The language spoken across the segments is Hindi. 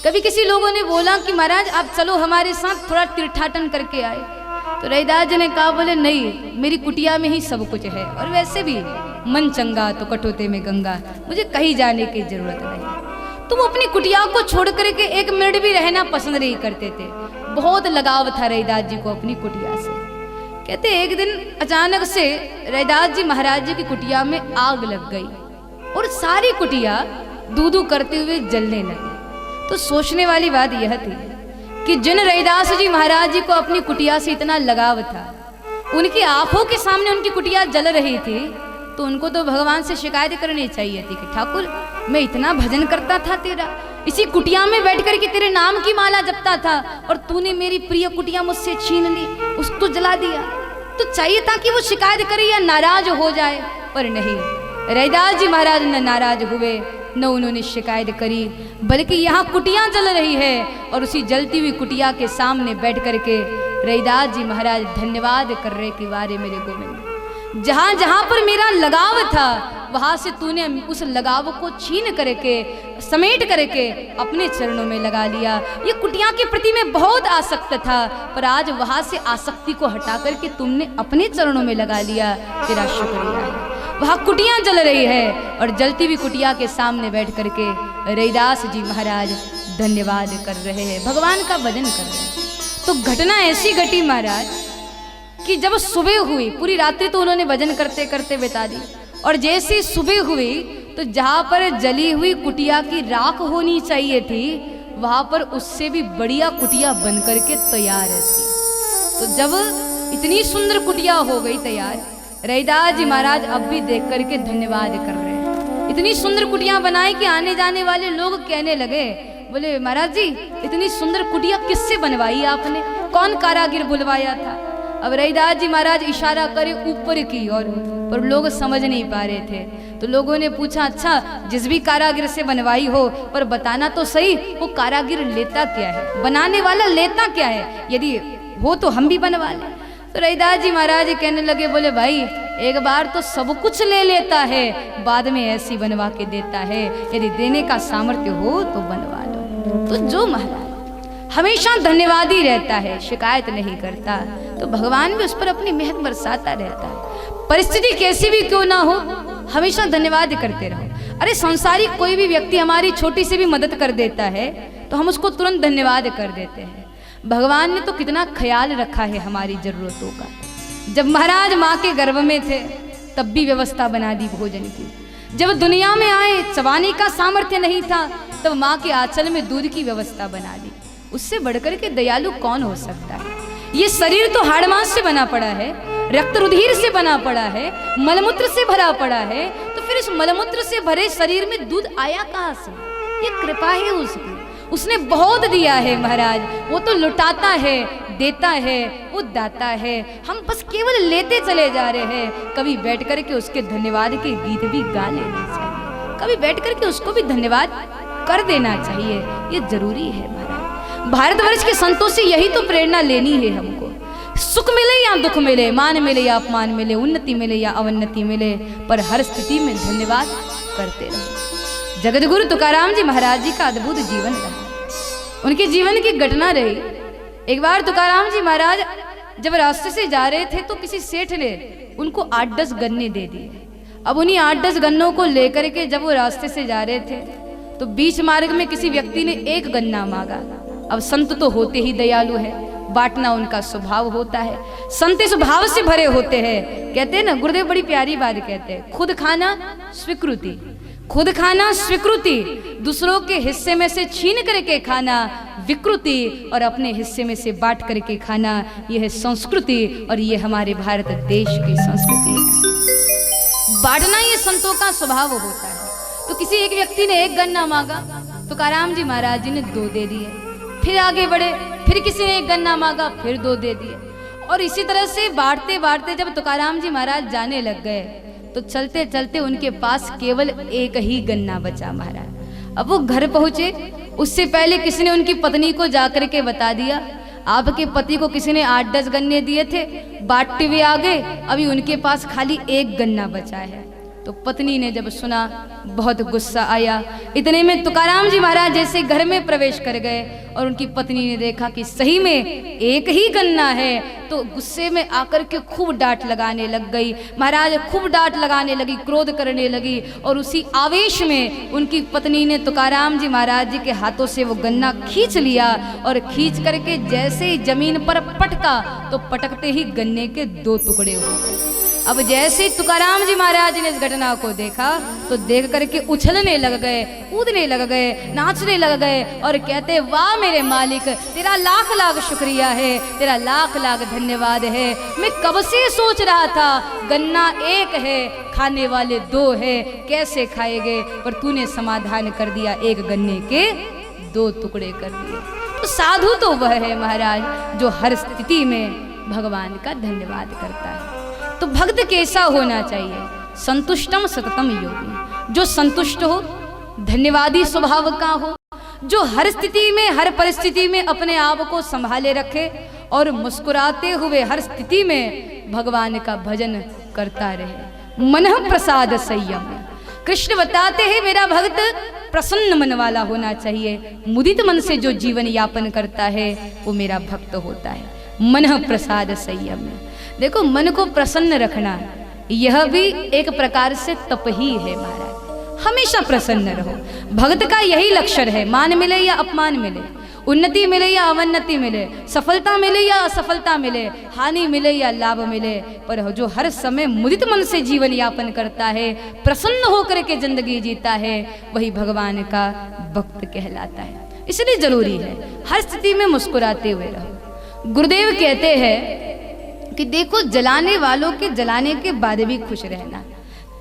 कभी किसी लोगों ने बोला कि महाराज आप चलो हमारे साथ थोड़ा तीर्थाटन करके आए, तो रैदास जी ने कहा, बोले नहीं, मेरी कुटिया में ही सब कुछ है, और वैसे भी मन चंगा तो कटोते में गंगा, मुझे कहीं जाने की जरूरत नहीं। तुम अपनी कुटिया को छोड़ करके एक मिनट भी रहना पसंद नहीं करते थे। बहुत लगाव था रैदास जी को अपनी कुटिया से। कहते एक दिन अचानक से रैदास जी महाराज जी की कुटिया में आग लग गई और सारी कुटिया दूधू करते हुए जलने लगी। तो सोचने वाली बात यह थी कि जिन रैदास जी महाराज जी को अपनी कुटिया से इतना लगाव था, उनकी आंखों के सामने उनकी कुटिया जल रही थी, तो उनको तो भगवान से शिकायत करनी चाहिए थी कि ठाकुर मैं इतना भजन करता था तेरा, इसी कुटिया में बैठ कर के तेरे नाम की माला जपता था, और तूने मेरी प्रिय कुटिया मुझसे छीन ली, उसको जला दिया। तो चाहिए था कि वो शिकायत करे या नाराज हो जाए, पर नहीं, रैदास जी महाराज न नाराज हुए न उन्होंने शिकायत करी, बल्कि यहाँ कुटिया जल रही है और उसी जलती हुई कुटिया के सामने बैठ करके रैदास जी महाराज धन्यवाद कर रहे कि वारे मेरे गोविंद, जहाँ जहाँ पर मेरा लगाव था वहाँ से तूने उस लगाव को छीन करके समेट करके अपने चरणों में लगा लिया। ये कुटिया के प्रति मैं बहुत आसक्त था, पर आज वहाँ से आसक्ति को हटा करके तुमने अपने चरणों में लगा लिया, तेरा शुक्रिया है। वहाँ कुटिया जल रही है और जलती हुई कुटिया के सामने बैठ करके रैदास जी महाराज धन्यवाद कर रहे हैं, भगवान का भजन कर रहे हैं। तो घटना ऐसी घटी महाराज कि जब सुबह हुई, पूरी रात्रि तो उन्होंने भजन करते करते बिता दी, और जैसे सुबह हुई तो जहाँ पर जली हुई कुटिया की राख होनी चाहिए थी, वहाँ पर उससे भी बढ़िया कुटिया बन करके तैयार थी। तो जब इतनी सुंदर कुटिया हो गई तैयार, रैदास जी महाराज अब भी देख करके धन्यवाद कर रहे हैं। इतनी सुंदर कुटिया बनाई कि आने जाने वाले लोग कहने लगे, बोले महाराज जी इतनी सुंदर कुटिया किससे बनवाई आपने, कौन कारागिर बुलवाया था। अब रैदास जी महाराज इशारा करे ऊपर की ओर, पर लोग समझ नहीं पा रहे थे। तो लोगों ने पूछा, अच्छा जिस भी कारागिर से बनवाई हो, पर बताना तो सही वो कारागिर लेता क्या है, बनाने वाला लेता क्या है, यदि हो तो हम भी बनवा लें। तो रैदास जी महाराज कहने लगे, बोले भाई एक बार तो सब कुछ ले लेता है, बाद में ऐसी बनवा के देता है, यदि देने का सामर्थ्य हो तो बनवा लो। तो जो महाराज हमेशा धन्यवादी रहता है, शिकायत नहीं करता, तो भगवान भी उस पर अपनी मेहर बरसाता रहता है। परिस्थिति कैसी भी क्यों ना हो, हमेशा धन्यवाद करते रहो। अरे संसारिक कोई भी व्यक्ति हमारी छोटी सी भी मदद कर देता है तो हम उसको तुरंत धन्यवाद कर देते हैं। भगवान ने तो कितना ख्याल रखा है हमारी जरूरतों का। जब महाराज माँ के गर्भ में थे तब भी व्यवस्था बना दी भोजन की। जब दुनिया में आए चबाने का सामर्थ्य नहीं था, तब माँ के आंचल में दूध की व्यवस्था बना दी। उससे बढ़कर के दयालु कौन हो सकता है। ये शरीर तो हाड़ मांस से बना पड़ा है, रक्त रुधिर से बना पड़ा है, मलमूत्र से भरा पड़ा है, तो फिर इस मलमूत्र से भरे शरीर में दूध आया कहाँ से। ये कृपा है उसकी, उसने बहुत दिया है महाराज। वो तो लुटाता है, देता है, वो दाता है, हम बस केवल लेते चले जा रहे हैं। कभी बैठ करके उसके धन्यवाद के गीत भी गा लेने चाहिए, कभी बैठ करके उसको भी धन्यवाद कर देना चाहिए, ये जरूरी है महाराज। भारतवर्ष के संतों से यही तो प्रेरणा लेनी है हमको। सुख मिले या दुख मिले, मान मिले या अपमान मिले, उन्नति मिले या अवन्नति मिले, पर हर स्थिति में धन्यवाद करते रहो। जगतगुरु तुकाराम जी महाराज जी का अद्भुत जीवन रहा। उनके जीवन की घटना रही, एक बार तुकाराम जी महाराज जब रास्ते से जा रहे थे तो किसी सेठ ने उनको 8-10 गन्ने दे दिए। अब उन्हीं 8-10 गन्नों को लेकर के जब वो रास्ते से जा रहे थे तो बीच मार्ग में किसी व्यक्ति ने एक गन्ना मांगा। अब संत तो होते ही दयालु है, बांटना उनका स्वभाव होता है, संत इस भाव से भरे होते हैं। कहते हैं ना, गुरुदेव बड़ी प्यारी बात कहते हैं, खुद खाना स्वीकृति, खुद खाना स्वीकृति, दूसरों के हिस्से में से छीन करके खाना विकृति, और अपने हिस्से में से बांट करके खाना यह है संस्कृति, और ये हमारे भारत देश की संस्कृति है। बांटना ये संतों का स्वभाव होता है। तो किसी एक व्यक्ति ने एक गन्ना मांगा, तुकाराम जी महाराज जी ने 2 दे दिए। फिर आगे बढ़े, फिर किसी ने एक गन्ना मांगा, फिर 2 दे दिए। और इसी तरह से बांटते बांटते जब तुकाराम जी महाराज जाने लग गए तो चलते चलते उनके पास केवल एक ही गन्ना बचा महाराज। अब वो घर पहुंचे, उससे पहले किसी ने उनकी पत्नी को जाकर के बता दिया, आपके पति को किसी ने 8-10 गन्ने दिए थे, बांटते हुए आ गए, अभी उनके पास खाली एक गन्ना बचा है। तो पत्नी ने जब सुना बहुत गुस्सा आया। इतने में तुकाराम जी महाराज जैसे घर में प्रवेश कर गए और उनकी पत्नी ने देखा कि सही में एक ही गन्ना है, तो गुस्से में आकर के खूब डांट लगाने लग गई। महाराज खूब डांट लगाने लगी, क्रोध करने लगी और उसी आवेश में उनकी पत्नी ने तुकाराम जी महाराज जी के हाथों से वो गन्ना खींच लिया और खींच करके जैसे ही जमीन पर पटका तो पटकते ही गन्ने के 2 टुकड़े हो गए। अब जैसे तुकाराम जी महाराज ने इस घटना को देखा तो देख करके उछलने लग गए, कूदने लग गए, नाचने लग गए और कहते वाह मेरे मालिक, तेरा लाख लाख शुक्रिया है, तेरा लाख लाख धन्यवाद है। मैं कब से सोच रहा था गन्ना एक है, खाने वाले 2 है, कैसे खाएंगे, पर तूने समाधान कर दिया, एक गन्ने के 2 टुकड़े कर दिए। तो साधु तो वह है महाराज जो हर स्थिति में भगवान का धन्यवाद करता है। तो भक्त कैसा होना चाहिए? संतुष्टम सततम योगी, जो संतुष्ट हो, धन्यवादी स्वभाव का हो, जो हर स्थिति में हर परिस्थिति में अपने आप को संभाले रखे और मुस्कुराते हुए हर स्थिति में भगवान का भजन करता रहे। मन प्रसाद संयम, कृष्ण बताते हैं मेरा भक्त प्रसन्न मन वाला होना चाहिए। मुदित मन से जो जीवन यापन करता है वो मेरा भक्त होता है। मन प्रसाद संयम, देखो मन को प्रसन्न रखना यह भी एक प्रकार से तप ही है महाराज। हमेशा प्रसन्न रहो, भक्त का यही लक्षण है। मान मिले या अपमान मिले, उन्नति मिले या अवन्नति मिले, सफलता मिले या असफलता मिले, हानि मिले या लाभ मिले, पर जो हर समय मुदित मन से जीवन यापन करता है, प्रसन्न होकर के जिंदगी जीता है, वही भगवान का भक्त कहलाता है। इसलिए जरूरी है हर स्थिति में मुस्कुराते हुए रहो। गुरुदेव कहते हैं कि देखो जलाने वालों के जलाने के बाद भी खुश रहना,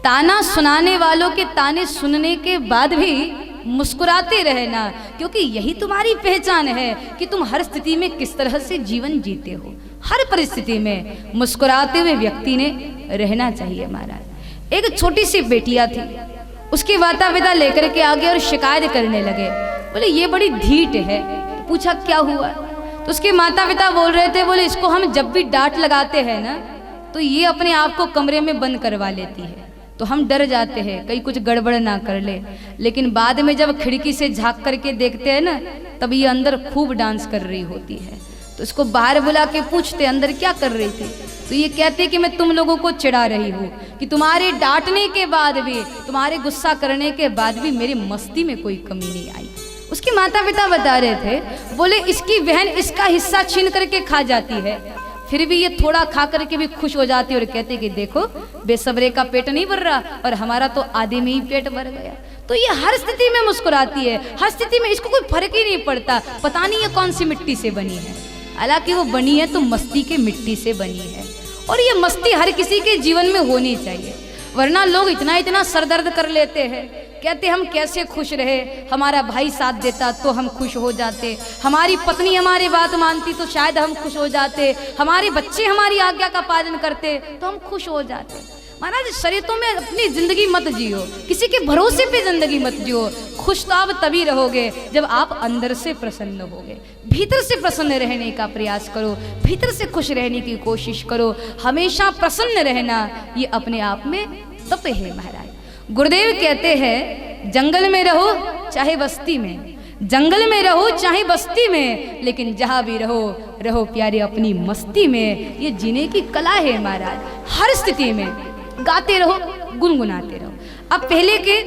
ताना सुनाने वालों के ताने सुनने के बाद भी मुस्कुराते रहना, क्योंकि यही तुम्हारी पहचान है कि तुम हर स्थिति में किस तरह से जीवन जीते हो। हर परिस्थिति में मुस्कुराते हुए व्यक्ति ने रहना चाहिए महाराज। एक छोटी सी बेटिया थी, उसके माता पिता लेकर के आगे और शिकायत करने लगे, बोले ये बड़ी ढीठ है। तो पूछा क्या हुआ? तो उसके माता पिता बोल रहे थे, बोले इसको हम जब भी डांट लगाते हैं ना तो ये अपने आप को कमरे में बंद करवा लेती है, तो हम डर जाते हैं कहीं कुछ गड़बड़ ना कर ले, लेकिन बाद में जब खिड़की से झांक करके देखते हैं ना तब ये अंदर खूब डांस कर रही होती है। तो इसको बाहर बुला के पूछते अंदर क्या कर रही थी, तो ये कहते कि मैं तुम लोगों को चिढ़ा रही हूँ कि तुम्हारे डांटने के बाद भी, तुम्हारे गुस्सा करने के बाद भी मेरी मस्ती में कोई कमी नहीं आई। उसके माता पिता बता रहे थे, बोले इसकी बहन इसका हिस्सा छीन करके खा जाती है, फिर भी ये थोड़ा खा करके भी खुश हो जाती है और कहते कि देखो बेसब्रे का पेट नहीं भर रहा और हमारा तो आधे में ही पेट भर गया। तो ये हर स्थिति में मुस्कुराती है, हर स्थिति में इसको कोई फर्क ही नहीं पड़ता, पता नहीं ये कौन सी मिट्टी से बनी है, हालांकि वो बनी है तो मस्ती के मिट्टी से बनी है। और ये मस्ती हर किसी के जीवन में होनी चाहिए, वरना लोग इतना इतना सरदर्द कर लेते हैं, कहते हम कैसे खुश रहे, हमारा भाई साथ देता तो हम खुश हो जाते, हमारी पत्नी हमारी बात मानती तो शायद हम खुश हो जाते, हमारे बच्चे हमारी आज्ञा का पालन करते तो हम खुश हो जाते। महाराज शरीयतों में अपनी जिंदगी मत जियो, किसी के भरोसे पे जिंदगी मत जियो। खुश तो आप तभी रहोगे जब आप अंदर से प्रसन्न होगे, भीतर से प्रसन्न रहने का प्रयास करो, भीतर से खुश रहने की कोशिश करो। हमेशा प्रसन्न रहना ये अपने आप में तप है महाराज। गुरुदेव कहते हैं जंगल में रहो चाहे बस्ती में, जंगल में रहो चाहे बस्ती में, लेकिन जहाँ भी रहो रहो प्यारे अपनी मस्ती में। ये जीने की कला है महाराज। हर स्थिति में गाते रहो, गुनगुनाते रहो। अब पहले के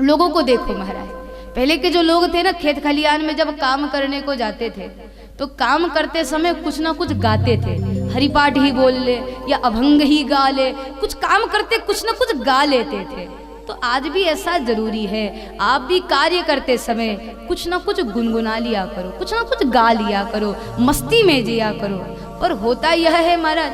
लोगों को देखो महाराज, पहले के जो लोग थे ना खेत खलियान में जब काम करने को जाते थे तो काम करते समय कुछ ना कुछ गाते थे, हरिपाठ ही बोल ले या अभंग ही गा ले, कुछ काम करते कुछ ना कुछ गा लेते थे। तो आज भी ऐसा जरूरी है, आप भी कार्य करते समय कुछ ना कुछ गुनगुना लिया करो, कुछ ना कुछ गा लिया करो, मस्ती में जिया करो। पर होता यह है महाराज,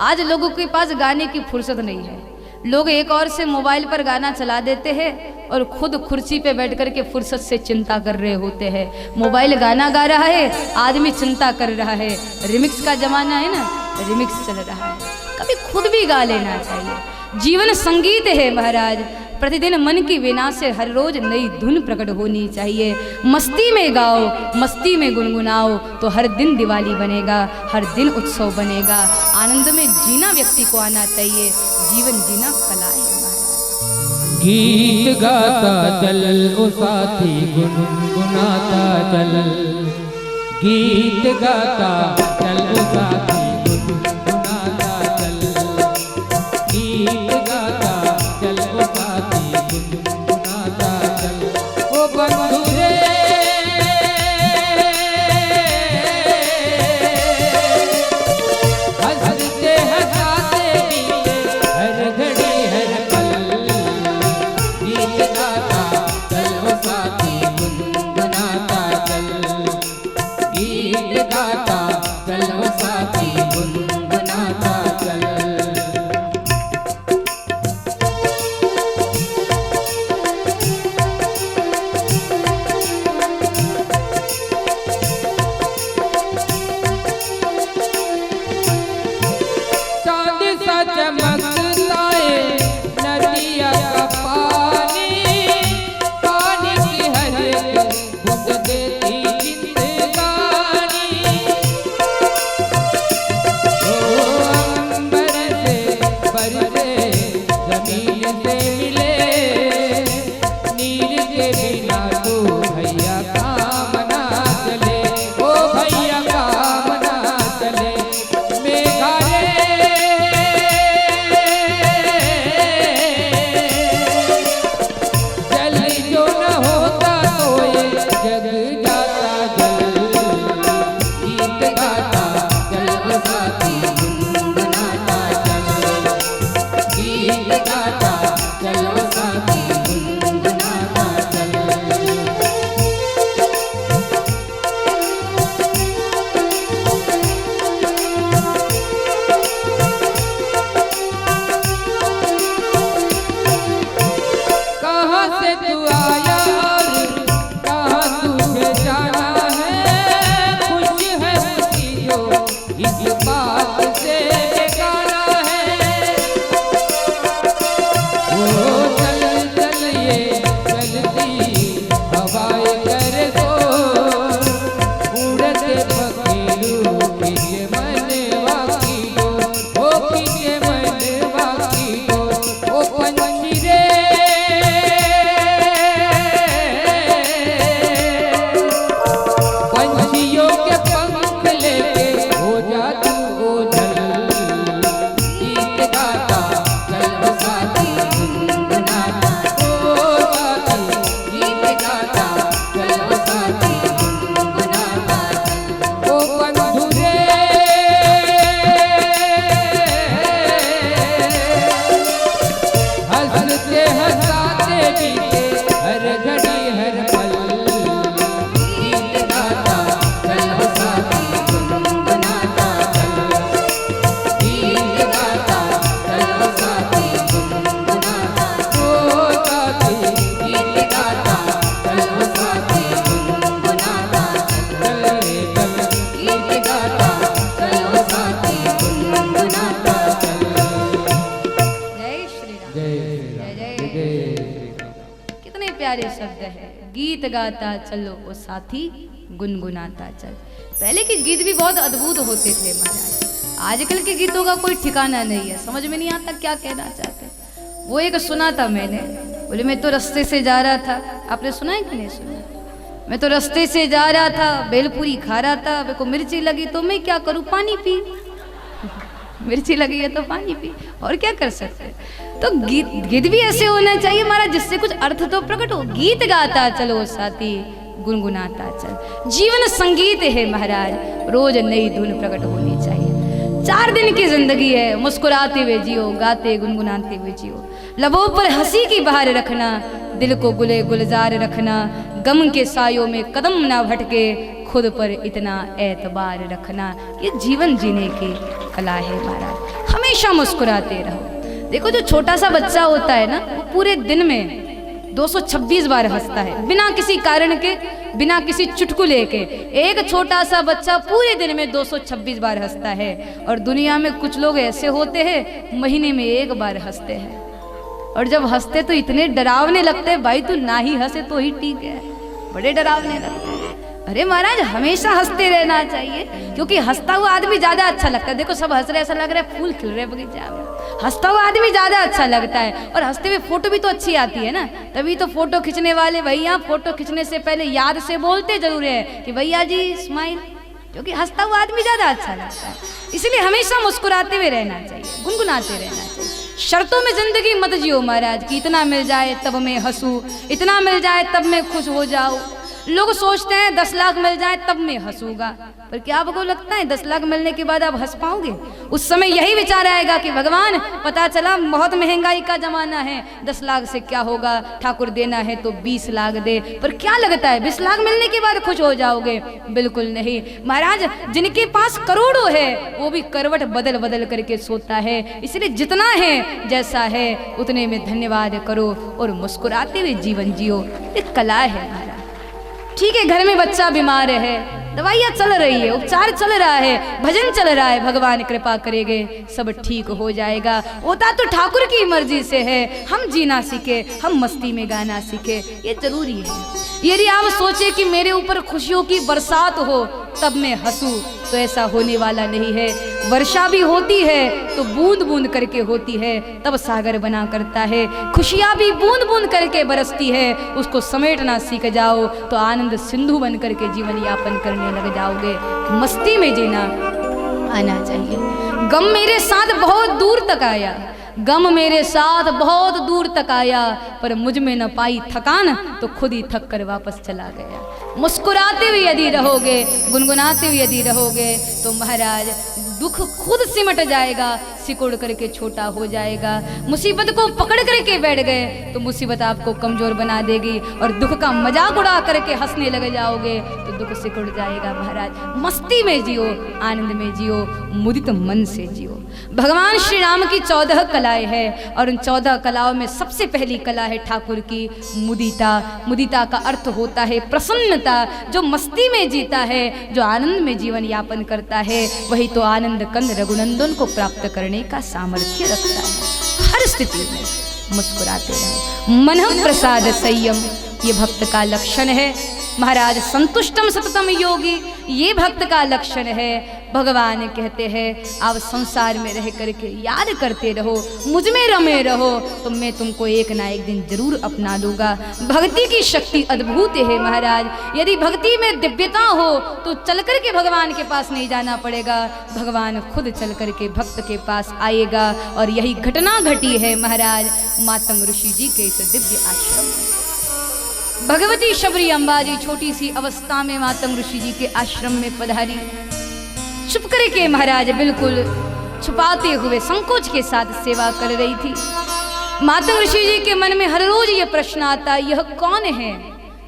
आज लोगों के पास गाने की फुर्सत नहीं है, लोग एक और से मोबाइल पर गाना चला देते हैं और खुद कुर्सी पे बैठ कर के फुर्सत से चिंता कर रहे होते हैं। मोबाइल गाना गा रहा है, आदमी चिंता कर रहा है। रिमिक्स का जमाना है ना, रिमिक्स चल रहा है। कभी खुद भी गा लेना चाहिए। जीवन संगीत है महाराज, प्रतिदिन मन की वीणा से हर रोज नई धुन प्रकट होनी चाहिए। मस्ती में गाओ, मस्ती में गुनगुनाओ तो हर दिन दिवाली बनेगा, हर दिन उत्सव बनेगा। आनंद में जीना व्यक्ति को आना चाहिए, जीवन जीना कला है महाराज। गीत गाता चल ओ साथी गुनगुनाता चल, गीत गाता चल ओ साथी गुनगुनाता चल, गीत गाता चल ओ साथी गुनगुनाता चल। ओ बंधु रे हंसते हंसाते बीते हर घड़ी हर पल, गीत गाता चल ओ साथी गुनगुनाता चल, गीत गाता चल ओ साथी गुनगुनाता चल। चांद सा चमकता है नदिया का पानी, पानी की हर एक बूंद देती जिंदगानी। ओ अंबर से बरसे जमीन से मिले, नीर के बिना तो भैया काम ना चले, ओ भैया काम ना चले। मेघा रे जल जो न होता तो ये जग जाता जल, गीत गाता चल ओ साथी गुनगुनाता चल, गीत गाता चल ओ साथी गुनगुनाता चल। कहाँ से तू आया और कहाँ तुझे जाना है, खुश है खुशी जो इस बात से बेगाना है। वो चल चल ये चलती हवाएं करे तो, उड़ते पखेरू खींचे मनवा की डोर, ओ खींचे मनवा की डोर। ओ पंछी रे पंछियों के पंख लेके हो जा तू ओझल, गीत गाता चल ओ साथी गुनगुनाता, ओ साथी गीत गाता चल ओ साथी गुनगुनाता चल। ओ बंधु रे हंसते हंसाते बीते हर घड़ी हर पल, गीत गाता चल ओ साथी गुनगुनाता चल, गीत गाता चल ओ साथी गुनगुनाता, ओ साथी गीत गाता चल ओ साथी गुनगुनाता चल रे चल, गीत गाता चल ओ साथी गुनगुनाता चल। जय श्री राम। जय श्री राम, जय जय जय। श्री राम। कितने प्यारे शब्द है, गीत गाता चलो ओ साथी गुनगुनाता चल। पहले के गीत भी बहुत अद्भुत होते थे महाराज, आजकल के गीतों का कोई ठिकाना नहीं है, समझ में नहीं आता क्या कहना चाहते हैं। वो एक सुना था मैंने, बोले मैं तो रास्ते से जा रहा था, आपने सुना है कि नहीं सुना? मैं तो रास्ते से जा रहा था, भेलपूरी खा रहा था, मेरे को मिर्ची लगी तो मैं क्या करूँ, पानी पी। मिर्ची लगी है तो पानी पी, और क्या कर सकते हैं। तो गीत भी ऐसे होना चाहिए महाराज जिससे कुछ अर्थ तो प्रकट हो। गीत गाता चलो साथी गुनगुनाता चल, जीवन संगीत है महाराज, रोज नई धुन प्रकट होनी चाहिए। 4 दिन की जिंदगी है, मुस्कुराते हुए जियो, गाते गुनगुनाते हुए जियो। लबों पर हंसी की बहार रखना, दिल को गुले गुलजार रखना, गम के सायों में कदम ना भटके, खुद पर इतना एतबार रखना। ये जीवन जीने की कला है महाराज, हमेशा मुस्कुराते रहो। देखो जो छोटा सा बच्चा होता है ना, वो पूरे दिन में 226 बार हंसता है, बिना किसी कारण के, बिना किसी चुटकुले के। एक छोटा सा बच्चा पूरे दिन में 226 बार हंसता है। और दुनिया में कुछ लोग ऐसे होते हैं महीने में 1 बार हंसते हैं, और जब हंसते तो इतने डरावने लगते हैं, भाई तू ना ही हंसे तो ही ठीक है, बड़े डरावने लगते हैं। अरे महाराज हमेशा हंसते रहना चाहिए, क्योंकि हंसता हुआ आदमी ज्यादा अच्छा लगता है। देखो सब हंस रहे, ऐसा लग रहा है फूल खिल रहे बगीचा में। हंसता हुआ आदमी ज्यादा अच्छा लगता है, और हंसते हुए फोटो भी तो अच्छी आती है ना। तभी तो फोटो खींचने वाले भैया फोटो खींचने से पहले याद से बोलते जरूर है कि भैया जी स्माइल, क्योंकि हंसता हुआ आदमी ज्यादा अच्छा लगता है। इसलिए हमेशा मुस्कुराते हुए रहना चाहिए, गुनगुनाते रहना चाहिए। शर्तों में जिंदगी मत जियो महाराज कि इतना मिल जाए तब मैं हंसूं, इतना मिल जाए तब मैं खुश हो जाऊं। लोग सोचते हैं 10 लाख मिल जाए तब मैं हंसूंगा, पर क्या आपको लगता है 10 लाख मिलने के बाद आप हंस पाओगे? उस समय यही विचार आएगा कि भगवान पता चला बहुत महंगाई का जमाना है, 10 लाख से क्या होगा, ठाकुर देना है तो 20 लाख दे। पर क्या लगता है 20 लाख मिलने के बाद खुश हो जाओगे? बिल्कुल नहीं महाराज। जिनके पास करोड़ों है वो भी करवट बदल बदल करके सोता है। इसलिए जितना है जैसा है उतने में धन्यवाद करो और मुस्कुराते हुए जीवन जियो। एक कला है महाराज। ठीक है, घर में बच्चा बीमार है, दवाइयाँ चल रही है, उपचार चल रहा है, भजन चल रहा है, भगवान कृपा करेंगे सब ठीक हो जाएगा। होता तो ठाकुर की मर्जी से है। हम जीना सीखे, हम मस्ती में गाना सीखे, ये जरूरी है। यदि आप सोचे कि मेरे ऊपर खुशियों की बरसात हो तब मैं हंसूं, तो ऐसा होने वाला नहीं है। वर्षा भी होती है तो बूंद बूंद करके होती है, तब सागर बना करता है। खुशियाँ भी बूंद बूंद करके बरसती है, उसको समेटना सीख जाओ तो आनंद सिंधु बन करके जीवन यापन करने लग जाओगे। मस्ती में जीना आना चाहिए। गम मेरे साथ बहुत दूर तक आया, गम मेरे साथ बहुत दूर तक आया, पर मुझ में न पाई थकान तो खुद ही थक कर वापस चला गया। मुस्कुराते हुए यदि रहोगे, गुनगुनाते हुए यदि रहोगे तो महाराज दुख खुद सिमट जाएगा, सिकुड़ करके छोटा हो जाएगा। मुसीबत को पकड़ करके बैठ गए तो मुसीबत आपको कमजोर बना देगी, और दुख का मजाक उड़ा करके हंसने लग जाओगे तो दुख सिकुड़ जाएगा। महाराज मस्ती में जियो, आनंद में जियो, मुदित मन से जियो। भगवान श्री राम की 14 कलाएं हैं, और उन 14 कलाओं में सबसे पहली कला है ठाकुर की मुदिता। मुदिता का अर्थ होता है प्रसन्नता। जो मस्ती में जीता है, जो आनंद में जीवन यापन करता है, वही तो आनंद कंद रघुनंदन को प्राप्त करने का सामर्थ्य रखता है। हर स्थिति में मुस्कुराते रहो। मन प्रसाद संयम, ये भक्त का लक्षण है महाराज। संतुष्टम सततम योगी, ये भक्त का लक्षण है। भगवान कहते हैं आप संसार में रह करके याद करते रहो, मुझ में रमे रहो, तो मैं तुमको एक ना एक दिन जरूर अपना लूंगा। भक्ति की शक्ति अद्भुत है महाराज। यदि भक्ति में दिव्यता हो तो चल करके भगवान के पास नहीं जाना पड़ेगा, भगवान खुद चल करके भक्त के पास आएगा। और यही घटना घटी है महाराज मातंग ऋषि जी के इस दिव्य आश्रम में। भगवती शबरी अंबाजी छोटी सी अवस्था में मातंग ऋषि जी के आश्रम में पधारी। चुप करके महाराज बिल्कुल छुपाते हुए संकोच के साथ सेवा कर रही थी। मातंग ऋषि जी के मन में हर रोज ये प्रश्न आता, यह कौन है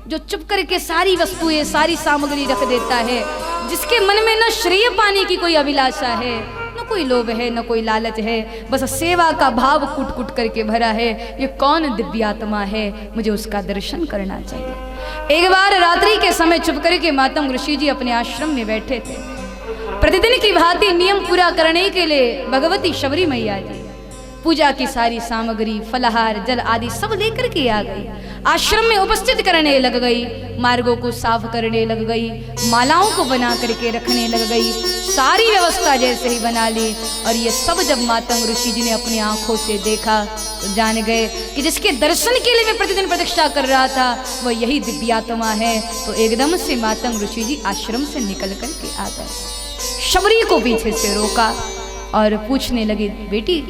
जो चुप करके सारी वस्तुएं सारी सामग्री रख देता है, जिसके मन में न श्रेय पाने की कोई अभिलाषा है, न कोई लोभ है, न कोई लालच है, बस सेवा का भाव कुट कुट करके भरा है। ये कौन दिव्यात्मा है, मुझे उसका दर्शन करना चाहिए। एक बार रात्रि के समय चुप करके मातंग ऋषि जी अपने आश्रम में बैठे थे। प्रतिदिन की भांति नियम पूरा करने के लिए भगवती शबरी मैया जी पूजा की सारी सामग्री, फलाहार, जल आदि सब लेकर के आ गई। आश्रम में उपस्थित करने लग गई, मार्गों को साफ करने लग गई, मालाओं को बना करके रखने लग गई, सारी व्यवस्था जैसे ही बना ली। और ये सब जब मातंग ऋषि जी ने अपनी आंखों से देखा तो जान गए कि जिसके दर्शन के लिए मैं प्रतिदिन प्रतीक्षा कर रहा था वह यही दिव्यात्मा है। तो एकदम से मातंग ऋषि जी आश्रम से निकल करके आ गए। शबरी को पीछे से रोका और पूछने लगे, बेटी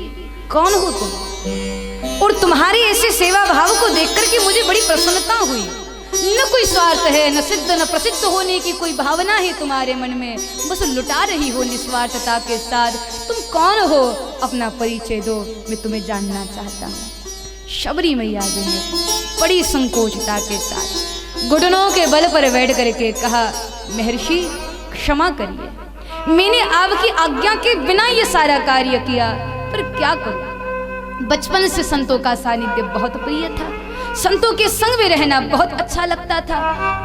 कौन हो तुम? और तुम्हारे ऐसे सेवा भाव को देखकर के मुझे बड़ी प्रसन्नता हुई। न कोई स्वार्थ है, न सिद्ध न प्रसिद्ध होने की कोई भावना है तुम्हारे मन में, बस लुटा रही हो निस्वार्थता के साथ। तुम कौन हो? अपना परिचय दो, मैं तुम्हें जानना चाहता हूँ। शबरी मैया जी ने बड़ी संकोचता के साथ घुटनों के बल पर बैठ करके कहा, महर्षि क्षमा करिए, मैंने आपकी आज्ञा के बिना ये सारा कार्य किया, पर क्या करूं? बचपन से संतों का सानिध्य बहुत प्रिय था, संतों के संग में रहना बहुत अच्छा लगता था,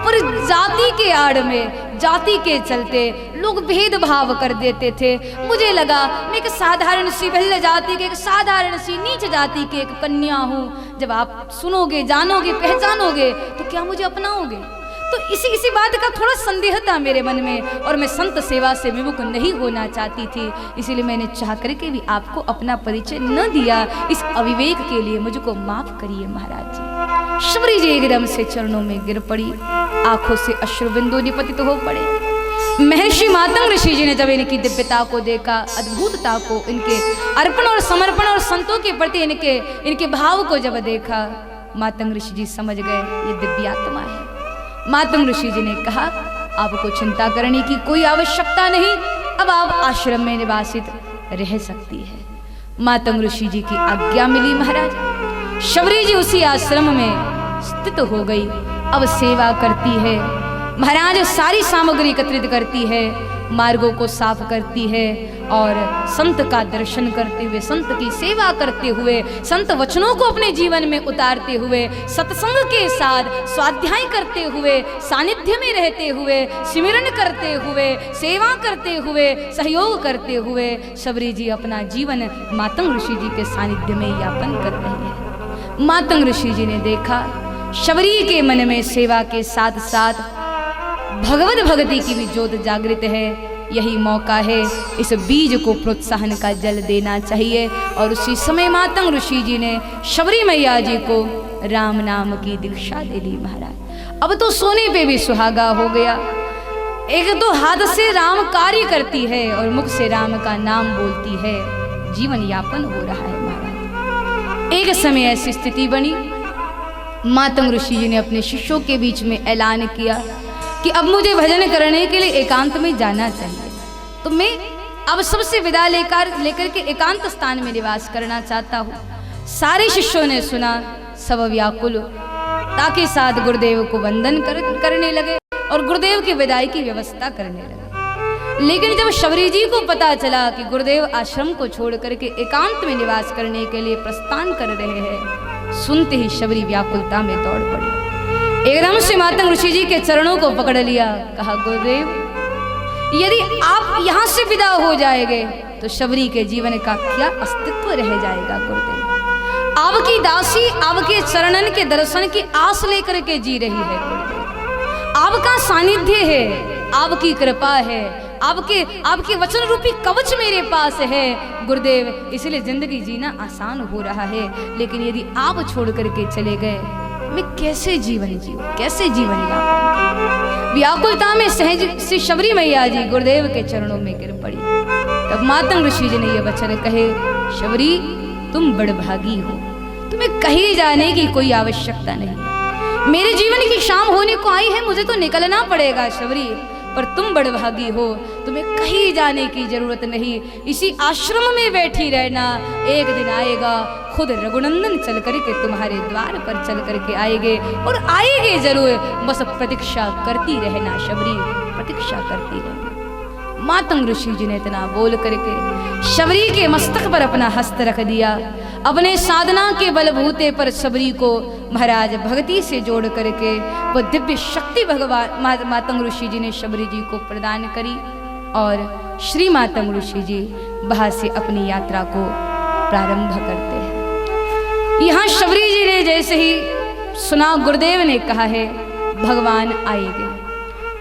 पर जाति के आड़ में, जाति के चलते लोग भेदभाव कर देते थे। मुझे लगा मैं एक साधारण सी भिल्ल जाति के, एक साधारण सी नीच जाति के एक कन्या हूँ। जब आप सुनोगे, जानोगे, पहचानोगे तो क्या मुझे अपनाओगे? तो इसी बात का थोड़ा संदेह था मेरे मन में, और मैं संत सेवा से विमुख नहीं होना चाहती थी, इसीलिए मैंने चाह करके भी आपको अपना परिचय न दिया। इस अविवेक के लिए मुझको माफ करिए महाराज जी। शबरी जी एकदम से चरणों में गिर पड़ी, आंखों से अश्रुबिंदु निपतित हो पड़े। महर्षि मातंग ऋषि जी ने जब इनकी दिव्यता को देखा, अद्भुतता को, इनके अर्पण और समर्पण और संतों के प्रति इनके भाव को जब देखा, मातंग ऋषि जी समझ गए ये दिव्यात्मा है। मातंग ऋषि जी ने कहा, आपको चिंता करने की कोई आवश्यकता नहीं, अब आप आश्रम में निवासित रह सकती है। मातंग ऋषि जी की आज्ञा मिली महाराज। शबरी जी उसी आश्रम में स्थित हो गई, अब सेवा करती है महाराज, सारी सामग्री एकत्रित करती है, मार्गों को साफ करती है, और संत का दर्शन करते हुए, संत की सेवा करते हुए, संत वचनों को अपने जीवन में उतारते हुए, सत्संग के साथ स्वाध्याय करते हुए, सानिध्य में रहते हुए, सिमरन करते हुए, सेवा करते हुए, सहयोग करते हुए शबरी जी अपना जीवन मातंग ऋषि जी के सानिध्य में यापन कर रही है। मातंग ऋषि जी ने देखा शबरी के मन में सेवा के साथ साथ भगवत भक्ति की भी ज्योत जागृत है, यही मौका है, इस बीज को प्रोत्साहन का जल देना चाहिए। और उसी समय मातंग ऋषि जी ने शबरी मैया जी को राम नाम की दीक्षा दे ली महाराज। अब तो सोने पे भी सुहागा हो गया, एक तो हाथ से राम कार्य करती है और मुख से राम का नाम बोलती है, जीवन यापन हो रहा है महाराज। एक समय ऐसी स्थिति बनी, मातंग ऋषि जी ने अपने शिष्यों के बीच में ऐलान किया कि अब मुझे भजन करने के लिए एकांत में जाना चाहिए, तो मैं अब सबसे विदा लेकर के एकांत स्थान में निवास करना चाहता हूँ। सारे शिष्यों ने सुना, सब व्याकुलता के साथ गुरुदेव को वंदन करने लगे और गुरुदेव की विदाई की व्यवस्था करने लगे। लेकिन जब शबरी जी को पता चला कि गुरुदेव आश्रम को छोड़ करके एकांत में निवास करने के लिए प्रस्थान कर रहे हैं, सुनते ही शबरी व्याकुलता में दौड़ पड़ी, एकदम से मातंग ऋषि जी के चरणों को पकड़ लिया, कहा गुरुदेव यदि आप यहाँ से विदा हो जाएंगे तो शबरी के जीवन का क्या अस्तित्व रह जाएगा गुरुदेव। आपकी दासी आपके चरणन के दर्शन की आस लेकर के जी रही है गुरुदेव, आपका सानिध्य है, आपकी कृपा है, आपके वचन रूपी कवच मेरे पास है गुरुदेव, इसलिए जिंदगी जीना आसान हो रहा है। लेकिन यदि आप छोड़ करके चले गए, मैं कैसे जीवन जीऊं, कैसे जीवन यापन। व्याकुलता में सहज से शबरी मैया जी गुरुदेव के चरणों में गिर पड़ी। तब मातंग ऋषि जी ने ये वचन कहे, शबरी तुम बड़भागी हो, तुम्हें कहीं जाने की कोई आवश्यकता नहीं, मेरे जीवन की शाम होने को आई है, मुझे तो निकलना पड़ेगा शबरी, पर तुम बड़भागी हो, तुम्हें कहीं जाने की जरूरत नहीं, इसी आश्रम में बैठी रहना, एक दिन आएगा खुद रघुनंदन चल करके तुम्हारे द्वार पर चल करके आएंगे, और आएंगे जरूर, बस प्रतीक्षा करती रहना शबरी, प्रतीक्षा करती रहना। मातंग ऋषि जी ने इतना बोल करके शबरी के मस्तक पर अपना हस्त रख दिया, अपने साधना के बलबूते पर शबरी को महाराज भक्ति से जोड़ करके वो दिव्य शक्ति भगवान मातंग ऋषि जी ने शबरी जी को प्रदान करी, और श्री मातंग ऋषि जी वहां से अपनी यात्रा को प्रारंभ करते हैं। यहाँ शबरी जी ने जैसे ही सुना गुरुदेव ने कहा है भगवान आएंगे,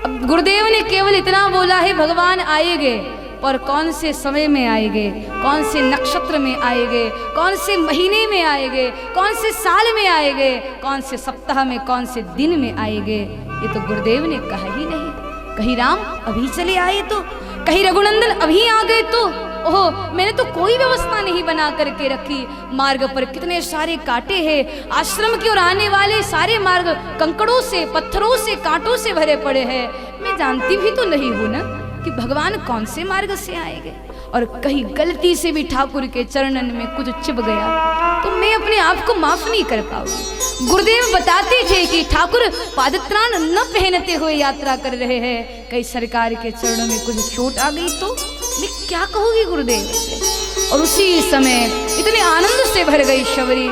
अब गुरुदेव ने केवल इतना बोला है भगवान आएंगे, और कौन से समय में आएंगे, कौन से नक्षत्र में आएंगे, कौन से महीने में आएंगे, कौन से साल में आएंगे, कौन से सप्ताह में, कौन से दिन में आएंगे, ये तो गुरुदेव ने कहा ही नहीं। कहीं राम अभी चले आए तो, कहीं रघुनंदन अभी आ गए तो, ओहो मैंने तो कोई व्यवस्था नहीं बना करके रखी। मार्ग पर कितने सारे कांटे हैं, आश्रम की ओर आने वाले सारे मार्ग कंकड़ों से, पत्थरों से, कांटों से भरे पड़े हैं, मैं जानती भी तो नहीं हूं ना कि भगवान कौन से मार्ग से आएंगे, और कहीं गलती से भी ठाकुर के चरणन में कुछ चिप गया तो मैं अपने आप को माफ नहीं कर पाऊंगी। गुरुदेव बताते थे कि ठाकुर पादत्राण न पहनते हुए यात्रा कर रहे हैं, कहीं सरकार के चरणों में कुछ चोट आ गई तो मैं क्या कहूंगी गुरुदेव से। और उसी समय इतने आनंद से भर गई शबरी,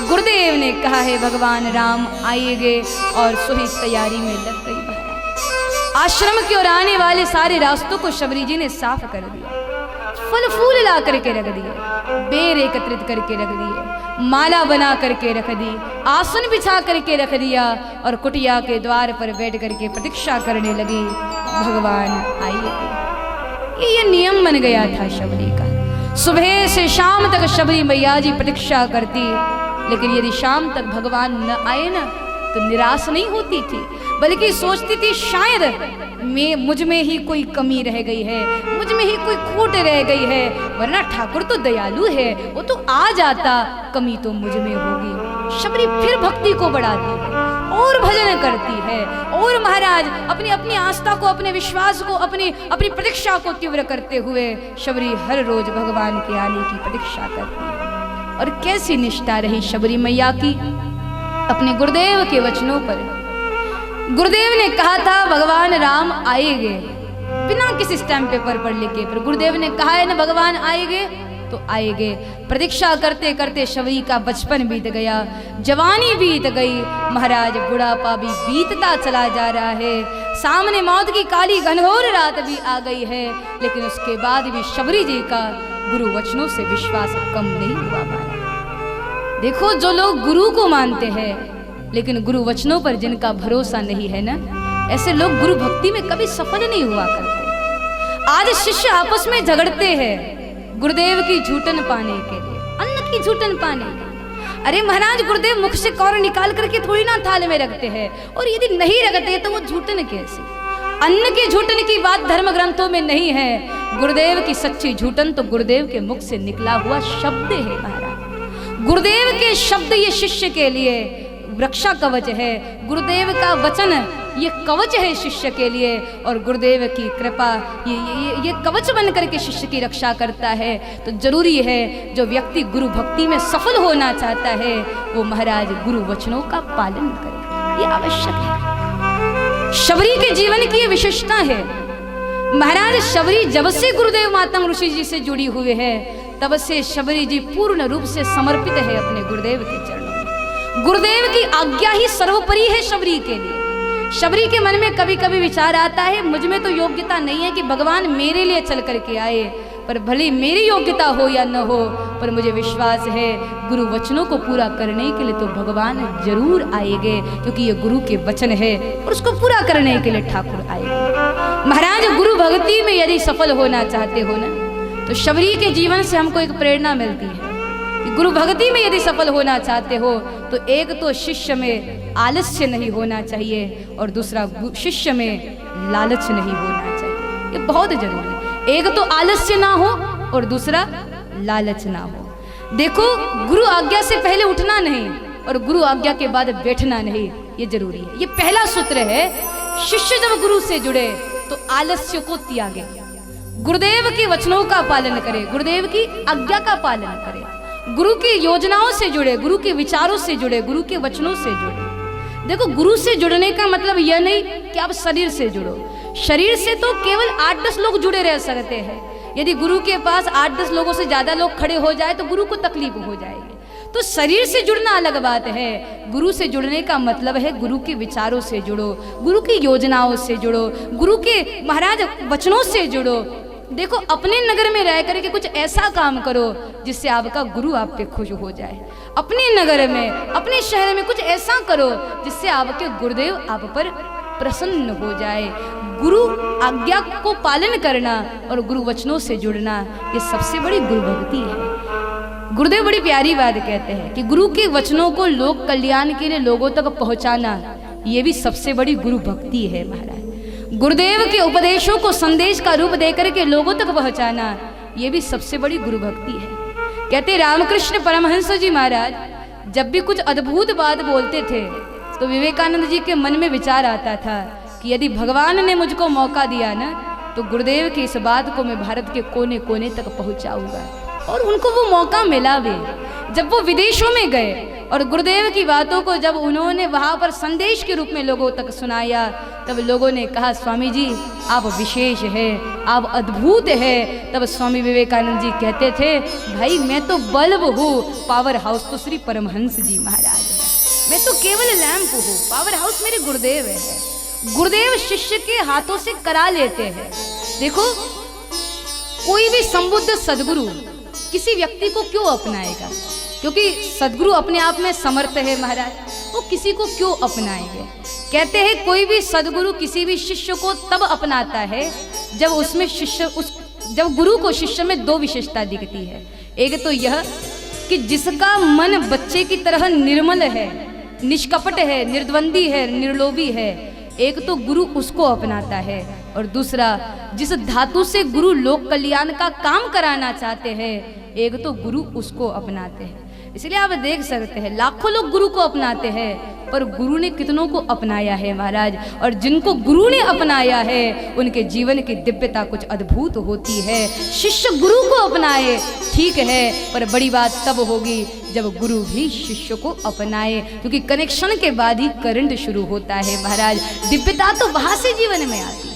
गुरुदेव ने कहा है भगवान राम आएंगे, और सोही तैयारी में लग गई। आश्रम की ओर आने वाले सारे रास्तों को शबरी जी ने साफ कर दिया, फल फूल ला करके रख दिए, बेर एकत्रित करके रख दिए, माला बना करके रख दी, आसन बिछा करके रख दिया और कुटिया के द्वार पर बैठ करके प्रतीक्षा करने लगी भगवान आइए। ये नियम बन गया था शबरी का। सुबह से शाम तक शबरी मैया जी प्रतीक्षा करती, लेकिन यदि शाम तक भगवान न आए ना तो निराश नहीं होती थी, बल्कि सोचती थी शायद मुझ में ही कोई कमी रह गई है, मुझ में ही कोई खोट रह गई है, वरना ठाकुर तो दयालु है, वो तो आ जाता, कमी तो मुझ में होगी। शबरी फिर भक्ति को बढ़ाती है और भजन करती है और महाराज अपनी अपनी आस्था को, अपने विश्वास को, अपनी अपनी प्रतीक्षा को तीव्र करते हुए शबरी हर रोज भगवान के आने की प्रतीक्षा करती है। और कैसी निष्ठा रही शबरी मैया की अपने गुरुदेव के वचनों पर। गुरुदेव ने कहा था भगवान राम आएंगे, बिना किसी स्टैम्प पेपर पर लिखे, पर गुरुदेव ने कहा है ना भगवान आएंगे तो आएंगे। प्रतीक्षा करते करते शबरी का बचपन बीत गया, जवानी बीत गई, महाराज बुढ़ापा भी बीतता चला जा रहा है, सामने मौत की काली घनघोर रात भी आ गई है, लेकिन उसके बाद भी शबरी जी का गुरु वचनों से विश्वास कम नहीं हुआ। महाराज देखो, जो लोग गुरु को मानते हैं लेकिन गुरु वचनों पर जिनका भरोसा नहीं है ना, ऐसे लोग गुरु भक्ति में कभी सफल नहीं हुआ करते। आज शिष्य आपस में झगड़ते हैं गुरुदेव की झूठन पाने के लिए, अन्न की झूठन पाने के लिए। अरे महाराज, गुरुदेव मुख से कौर निकाल करके थोड़ी ना थाल में रखते हैं, और यदि नहीं रखते तो वो झूठन कैसे? अन्न की झूठन की बात धर्म ग्रंथों में नहीं है। गुरुदेव की सच्ची झूठन तो गुरुदेव के मुख से निकला हुआ शब्द है। महाराज गुरुदेव के शब्द ये शिष्य के लिए रक्षा कवच है, गुरुदेव का वचन ये कवच है शिष्य के लिए, और गुरुदेव की कृपा ये कवच बन करके शिष्य की रक्षा करता है। तो जरूरी है जो व्यक्ति गुरु भक्ति में सफल होना चाहता है वो महाराज गुरु वचनों का पालन करे, ये आवश्यक है। शबरी के जीवन की ये विशेषता है। महाराज शबरी जब से गुरुदेव मातंग ऋषि जी से जुड़ी हुई है तब से शबरी जी पूर्ण रूप से समर्पित है अपने गुरुदेव के चरणों में। गुरुदेव की आज्ञा ही सर्वोपरि है शबरी के लिए। शबरी के मन में कभी कभी विचार आता है, मुझ में तो योग्यता नहीं है कि भगवान मेरे लिए चल करके आए, पर भले मेरी योग्यता हो या न हो, पर मुझे विश्वास है गुरु वचनों को पूरा करने के लिए तो भगवान जरूर आएंगे, क्योंकि ये गुरु के वचन है और उसको पूरा करने के लिए ठाकुर आएंगे। महाराज गुरु भक्ति में यदि सफल होना चाहते हो ना, तो शबरी के जीवन से हमको एक प्रेरणा मिलती है कि गुरु भक्ति में यदि सफल होना चाहते हो तो एक तो शिष्य में आलस्य नहीं होना चाहिए, और दूसरा शिष्य में लालच नहीं होना चाहिए। ये बहुत जरूरी है। एक तो आलस्य ना हो और दूसरा लालच ना हो। देखो, गुरु आज्ञा से पहले उठना नहीं और गुरु आज्ञा के बाद बैठना नहीं, ये जरूरी है। ये पहला सूत्र है। शिष्य जब गुरु से जुड़े तो आलस्य को त्यागे, गुरुदेव के वचनों का पालन करे, गुरुदेव की आज्ञा का पालन करे, गुरु की योजनाओं से जुड़े, गुरु के विचारों से जुड़े, गुरु के वचनों से जुड़े। देखो, गुरु से जुड़ने का मतलब यह नहीं कि आप शरीर से जुड़ो। शरीर से तो केवल 8-10 लोग जुड़े रह सकते हैं। यदि गुरु के पास 8-10 लोगों से ज्यादा लोग खड़े हो जाए तो गुरु को तकलीफ हो जाएगी। तो शरीर से जुड़ना अलग बात है। गुरु से जुड़ने का मतलब है गुरु के विचारों से जुड़ो, गुरु की योजनाओं से जुड़ो, गुरु के महाराज वचनों से जुड़ो। देखो, अपने नगर में रह करके कुछ ऐसा काम करो जिससे आपका गुरु आप पे खुश हो जाए। अपने नगर में, अपने शहर में कुछ ऐसा करो जिससे आपके गुरुदेव आप पर प्रसन्न हो जाए। गुरु आज्ञा को पालन करना और गुरु वचनों से जुड़ना, ये सबसे बड़ी गुरु भक्ति है। गुरुदेव बड़ी प्यारी बात कहते हैं कि गुरु के वचनों को लोक कल्याण के लिए लोगों तक पहुंचाना, ये भी सबसे बड़ी गुरु भक्ति है। महाराज गुरुदेव के उपदेशों को संदेश का रूप देकर के लोगों तक पहुंचाना, ये भी सबसे बड़ी गुरु भक्ति है। कहते रामकृष्ण परमहंस जी महाराज जब भी कुछ अद्भुत बात बोलते थे तो विवेकानंद जी के मन में विचार आता था कि यदि भगवान ने मुझको मौका दिया ना तो गुरुदेव की इस बात को मैं भारत के कोने कोने तक पहुंचाऊंगा। और उनको वो मौका मिला भी। जब वो विदेशों में गए और गुरुदेव की बातों को जब उन्होंने वहाँ पर संदेश के रूप में लोगों तक सुनाया, तब लोगों ने कहा स्वामी जी आप विशेष है, आप अद्भुत है। तब स्वामी विवेकानंद जी कहते थे, भाई मैं तो बल्ब हूँ, पावर हाउस तो श्री परमहंस जी महाराज है। मैं तो केवल लैंप हूँ, पावर हाउस मेरे गुरुदेव है। गुरुदेव शिष्य के हाथों से करा लेते हैं। देखो, कोई भी संबुद्ध सदगुरु किसी व्यक्ति को क्यों अपनाएगा? क्योंकि सदगुरु अपने आप में समर्थ है महाराज, वो किसी को क्यों अपनाएंगे। कहते हैं कोई भी सदगुरु किसी भी शिष्य को तब अपनाता है जब उसमें जब गुरु को शिष्य में दो विशेषता दिखती है। एक तो यह कि जिसका मन बच्चे की तरह निर्मल है, निष्कपट है, निर्द्वंदी है, निर्लोभी है, एक तो गुरु उसको अपनाता है। और दूसरा, जिस धातु से गुरु लोक कल्याण का काम कराना चाहते हैं, एक तो गुरु उसको अपनाते हैं। इसलिए आप देख सकते हैं लाखों लोग गुरु को अपनाते हैं, पर गुरु ने कितनों को अपनाया है महाराज। और जिनको गुरु ने अपनाया है उनके जीवन की दिव्यता कुछ अद्भुत होती है। शिष्य गुरु को अपनाए ठीक है, पर बड़ी बात तब होगी जब गुरु भी शिष्य को अपनाए, क्योंकि कनेक्शन के बाद ही करंट शुरू होता है महाराज। दिव्यता तो वहां से जीवन में आती है।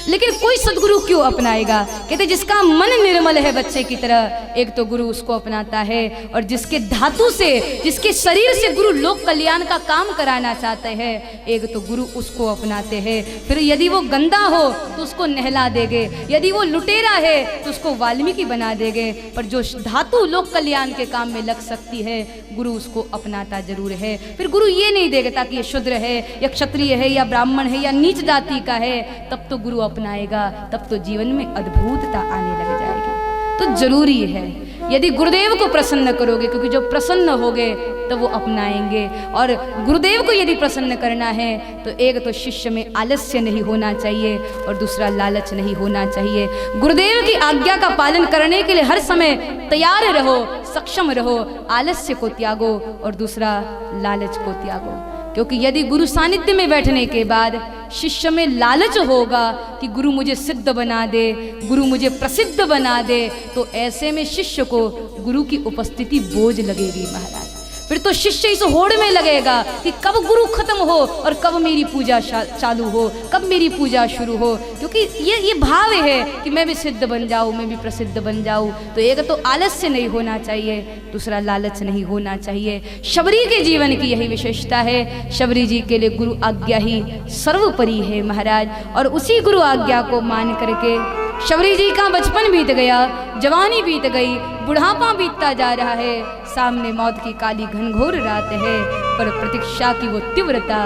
लेकिन कोई सदगुरु क्यों अपनाएगा? कहते जिसका मन निर्मल है बच्चे की तरह, एक तो गुरु उसको अपनाता है, और जिसके धातु से, जिसके शरीर से गुरु लोक कल्याण का काम कराना चाहते हैं, एक तो गुरु उसको अपनाते हैं। फिर यदि वो गंदा हो तो उसको नहला देंगे, यदि वो लुटेरा है तो उसको वाल्मीकि बना देंगे, पर जो धातु लोक कल्याण के काम में लग सकती है, गुरु उसको अपनाता जरूर है। फिर गुरु ये नहीं देगा कि ये शूद्र है या क्षत्रिय है या ब्राह्मण है या नीच जाति का है, तब तो गुरु अपनाएगा, तब तो जीवन में अद्भुतता आने लग जाएगी। तो जरूरी है यदि गुरुदेव को प्रसन्न करोगे, क्योंकि जो प्रसन्न होगे तो वो अपनाएंगे। और गुरुदेव को यदि प्रसन्न करना है तो एक तो शिष्य में आलस्य नहीं होना चाहिए, और दूसरा लालच नहीं होना चाहिए। गुरुदेव की आज्ञा का पालन करने के लिए हर समय तैयार रहो, सक्षम रहो। आलस्य को त्यागो और दूसरा लालच को त्यागो, क्योंकि यदि गुरु सानिध्य में बैठने के बाद शिष्य में लालच होगा कि गुरु मुझे सिद्ध बना दे, गुरु मुझे प्रसिद्ध बना दे, तो ऐसे में शिष्य को गुरु की उपस्थिति बोझ लगेगी महाराज। फिर तो शिष्य इस होड़ में लगेगा कि कब गुरु खत्म हो और कब मेरी पूजा चालू हो, कब मेरी पूजा शुरू हो, क्योंकि ये भाव है कि मैं भी सिद्ध बन जाऊं, मैं भी प्रसिद्ध बन जाऊं। तो एक तो आलस्य नहीं होना चाहिए, दूसरा लालच नहीं होना चाहिए। शबरी के जीवन की यही विशेषता है। शबरी जी के लिए गुरु आज्ञा ही सर्वोपरि है महाराज, और उसी गुरु आज्ञा को मान करके शबरी जी का बचपन बीत गया, जवानी बीत गई, बुढ़ापा बीतता जा रहा है। सामने मौत की काली घनघोर रात है, पर प्रतीक्षा की वो तीव्रता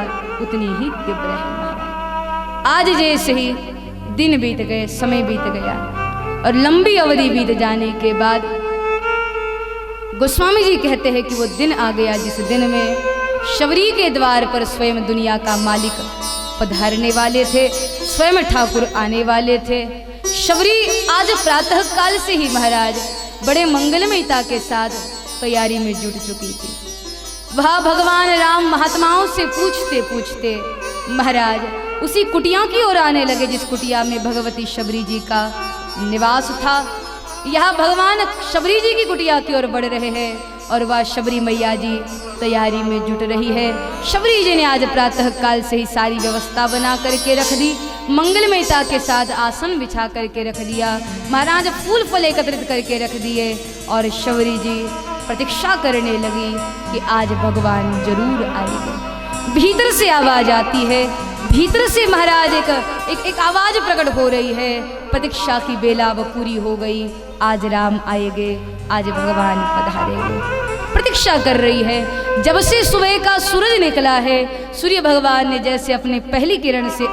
उतनी ही तीव्र है महाराज। आज जैसे ही दिन बीत गए, समय बीत गया, और लंबी अवधि बीत जाने के बाद गोस्वामी जी कहते हैं कि वो दिन आ गया जिस दिन में शबरी के द्वार पर स्वयं दुनिया का मालिक पधारने वाले थे, स्वयं ठाकुर आने वाले थे। शबरी आज प्रातः काल से ही महाराज बड़े मंगलमयता के साथ तैयारी में जुट चुकी थी। वह भगवान राम महात्माओं से पूछते पूछते महाराज उसी कुटिया की ओर आने लगे जिस कुटिया में भगवती शबरी जी का निवास था। यहाँ भगवान शबरी जी की कुटिया की ओर बढ़ रहे हैं, और वह शबरी मैया जी तैयारी में जुट रही है। शबरी जी ने आज प्रातः काल से ही सारी व्यवस्था बना करके रख दी, मंगलमयता के साथ आसन बिछा करके रख दिया, महाराज फूल फल एकत्रित करके रख दिए, और शबरी जी प्रतीक्षा करने लगी कि आज भगवान जरूर आएंगे। भीतर से आवाज आती है, भीतर से महाराज एक आवाज प्रकट हो रही है, प्रतीक्षा की बेला अब पूरी हो गई, आज राम आएंगे, आज भगवान पधारेंगे। प्रतीक्षा कर रही है। जब से सुबह का सूरज निकला है, सूर्य भगवान ने जैसे अपने पहली किरण से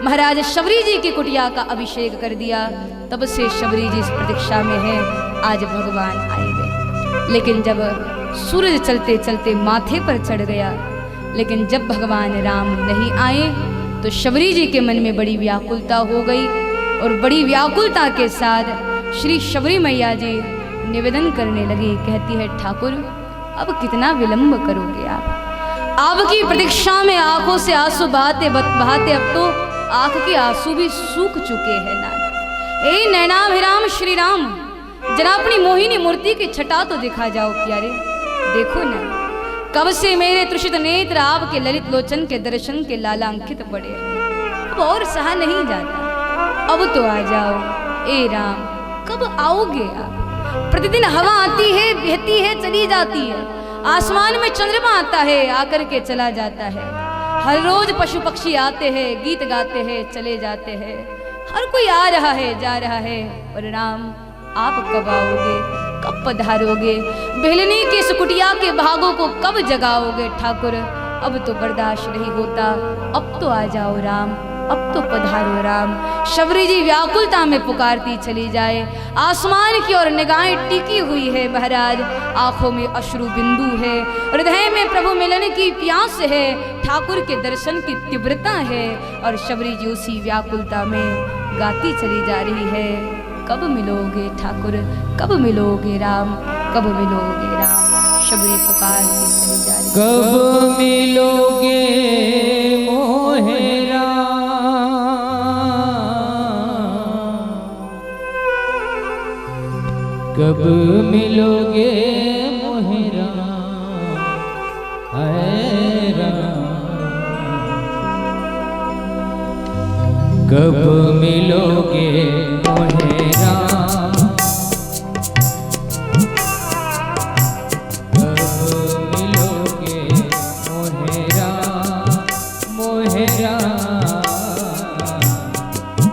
महाराज शबरी जी की कुटिया का अभिषेक कर दिया, तब से शबरी जी इस प्रतीक्षा में है, आज भगवान आएंगे। लेकिन जब सूरज चलते चलते माथे पर चढ़ गया, लेकिन जब भगवान राम नहीं आए तो शबरी जी के मन में बड़ी व्याकुलता हो गई, और बड़ी व्याकुलता के साथ श्री शबरी मैया जी निवेदन करने लगी। कहती है, ठाकुर अब कितना विलंब करोगे आप? आपकी प्रतीक्षा में आंखों से आंसू बहाते बहाते अब तो आंख के आंसू भी सूख चुके हैं नाना। ए नैनाभिराम श्री राम, जरा अपनी मोहिनी मूर्ति की छटा तो दिखा जाओ प्यारे। देखो ना, कब से मेरे तृषित नेत्र आपके ललित लोचन के दर्शन के लाला अंकित पड़े हैं, अब और सहा नहीं जाता, अब तो आ जाओ। ए राम, कब आओगे आप? प्रतिदिन हवा आती है, बहती है, चली जाती है, आसमान में चंद्रमा आता है, आकर के चला जाता है, हर रोज पशु पक्षी आते हैं, गीत गाते हैं, चले जाते हैं, हर कोई आ रहा है, जा रहा है, और राम आप कब आओगे, कब कब पधारोगे, भेलनी की इस कुटिया के भागों को कब जगाओगे ठाकुर। अब तो बर्दाश्त नहीं होता, अब तो आ जाओ राम, अब तो पधारो राम। शबरी जी व्याकुलता में पुकारती चली जाए। आसमान की ओर निगाहें टिकी हुई है महाराज, आंखों में अश्रु बिंदु है, हृदय में प्रभु मिलन की प्यास है, ठाकुर के दर्शन की तीव्रता है। और शबरी जी उसी व्याकुलता में गाती चली जा रही है, कब मिलोगे ठाकुर, कब मिलोगे राम, कब मिलोगे राम। शबरी पुकारती चली जा रही है, कब मिलोगे मोहे राम, कब मिलोगे मोहे राम, हाय राम, कब मिलोगे मोहे राम, कब मिलोगे मोहे राम, मोहे राम,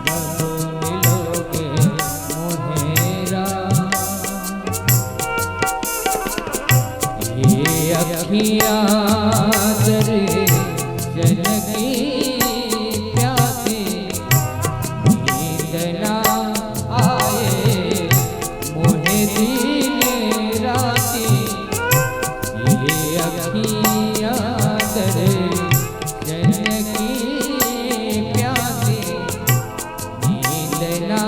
कब मिलोगे मोहे राम। ये अखियाँ दर्शन की प्यासी, नींद ना आए मोहे दिन राती। ये अखियाँ दर्शन की प्यासी, नींद ना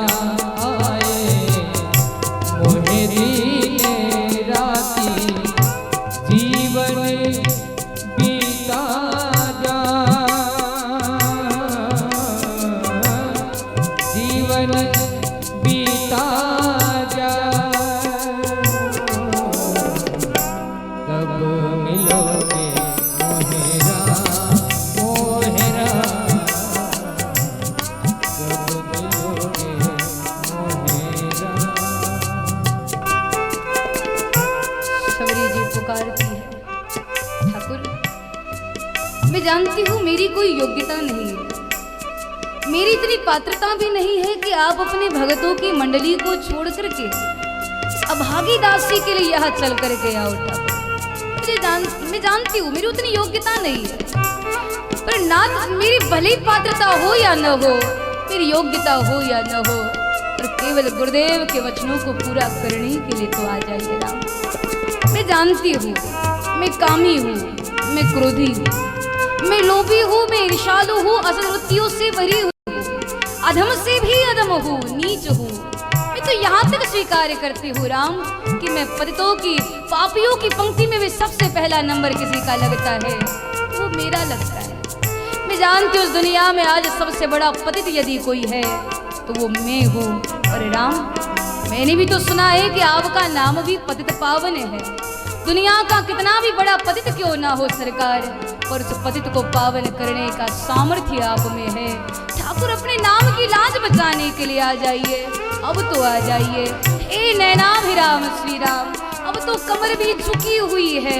आए मोहे दिन राती। जीवन बीता जा, जीवन बीता जा, कब मिलोगे मोहे राम, मोहे राम, कब मिलोगे मोहे राम। शबरी जी पुकारती है, ठाकुर मैं जानती हूँ मेरी कोई योग्यता नहीं है, मेरी इतनी पात्रता भी नहीं है कि आप अपने भगतों की मंडली को छोड़ करके इस अभागी दासी के लिए यहाँ चल करके आओ ठाकुर। मैं जानती हूँ मेरी उतनी योग्यता नहीं है, पर ना मेरी भली पात्रता हो या न हो, मेरी योग्यता हो या न हो, पर केवल गुरुदेव के वचनों को पूरा करने के लिए तो आ जाइए राम। मैं जानती हूँ मैं कामी हूँ, मैं क्रोधी हूँ, मैं लोभी हूँ, मैं ईर्ष्यालु हूँ, असद्वृत्तियों से भरी हूँ, अधम से भी अधम हूँ, नीच हूँ। मैं तो यहाँ तक स्वीकार करती हूँ राम कि मैं पतितों की, पापियों की पंक्ति में भी सबसे पहला नंबर किसी का लगता है वो मेरा लगता है। मैं जानती हूँ उस दुनिया में आज सबसे बड़ा पतित यदि कोई है तो वो मैं हूँ। और राम मैंने भी तो सुना है कि आपका नाम भी पतित पावन है। दुनिया का कितना भी बड़ा पतित क्यों ना हो सरकार, पर उस पतित को पावन करने का सामर्थ्य आप में है। ठाकुर अपने नाम की लाज बचाने के लिए आ जाइए, अब तो आ जाइए। हे नैनाभिराम श्री राम, अब तो कमर भी झुकी हुई है,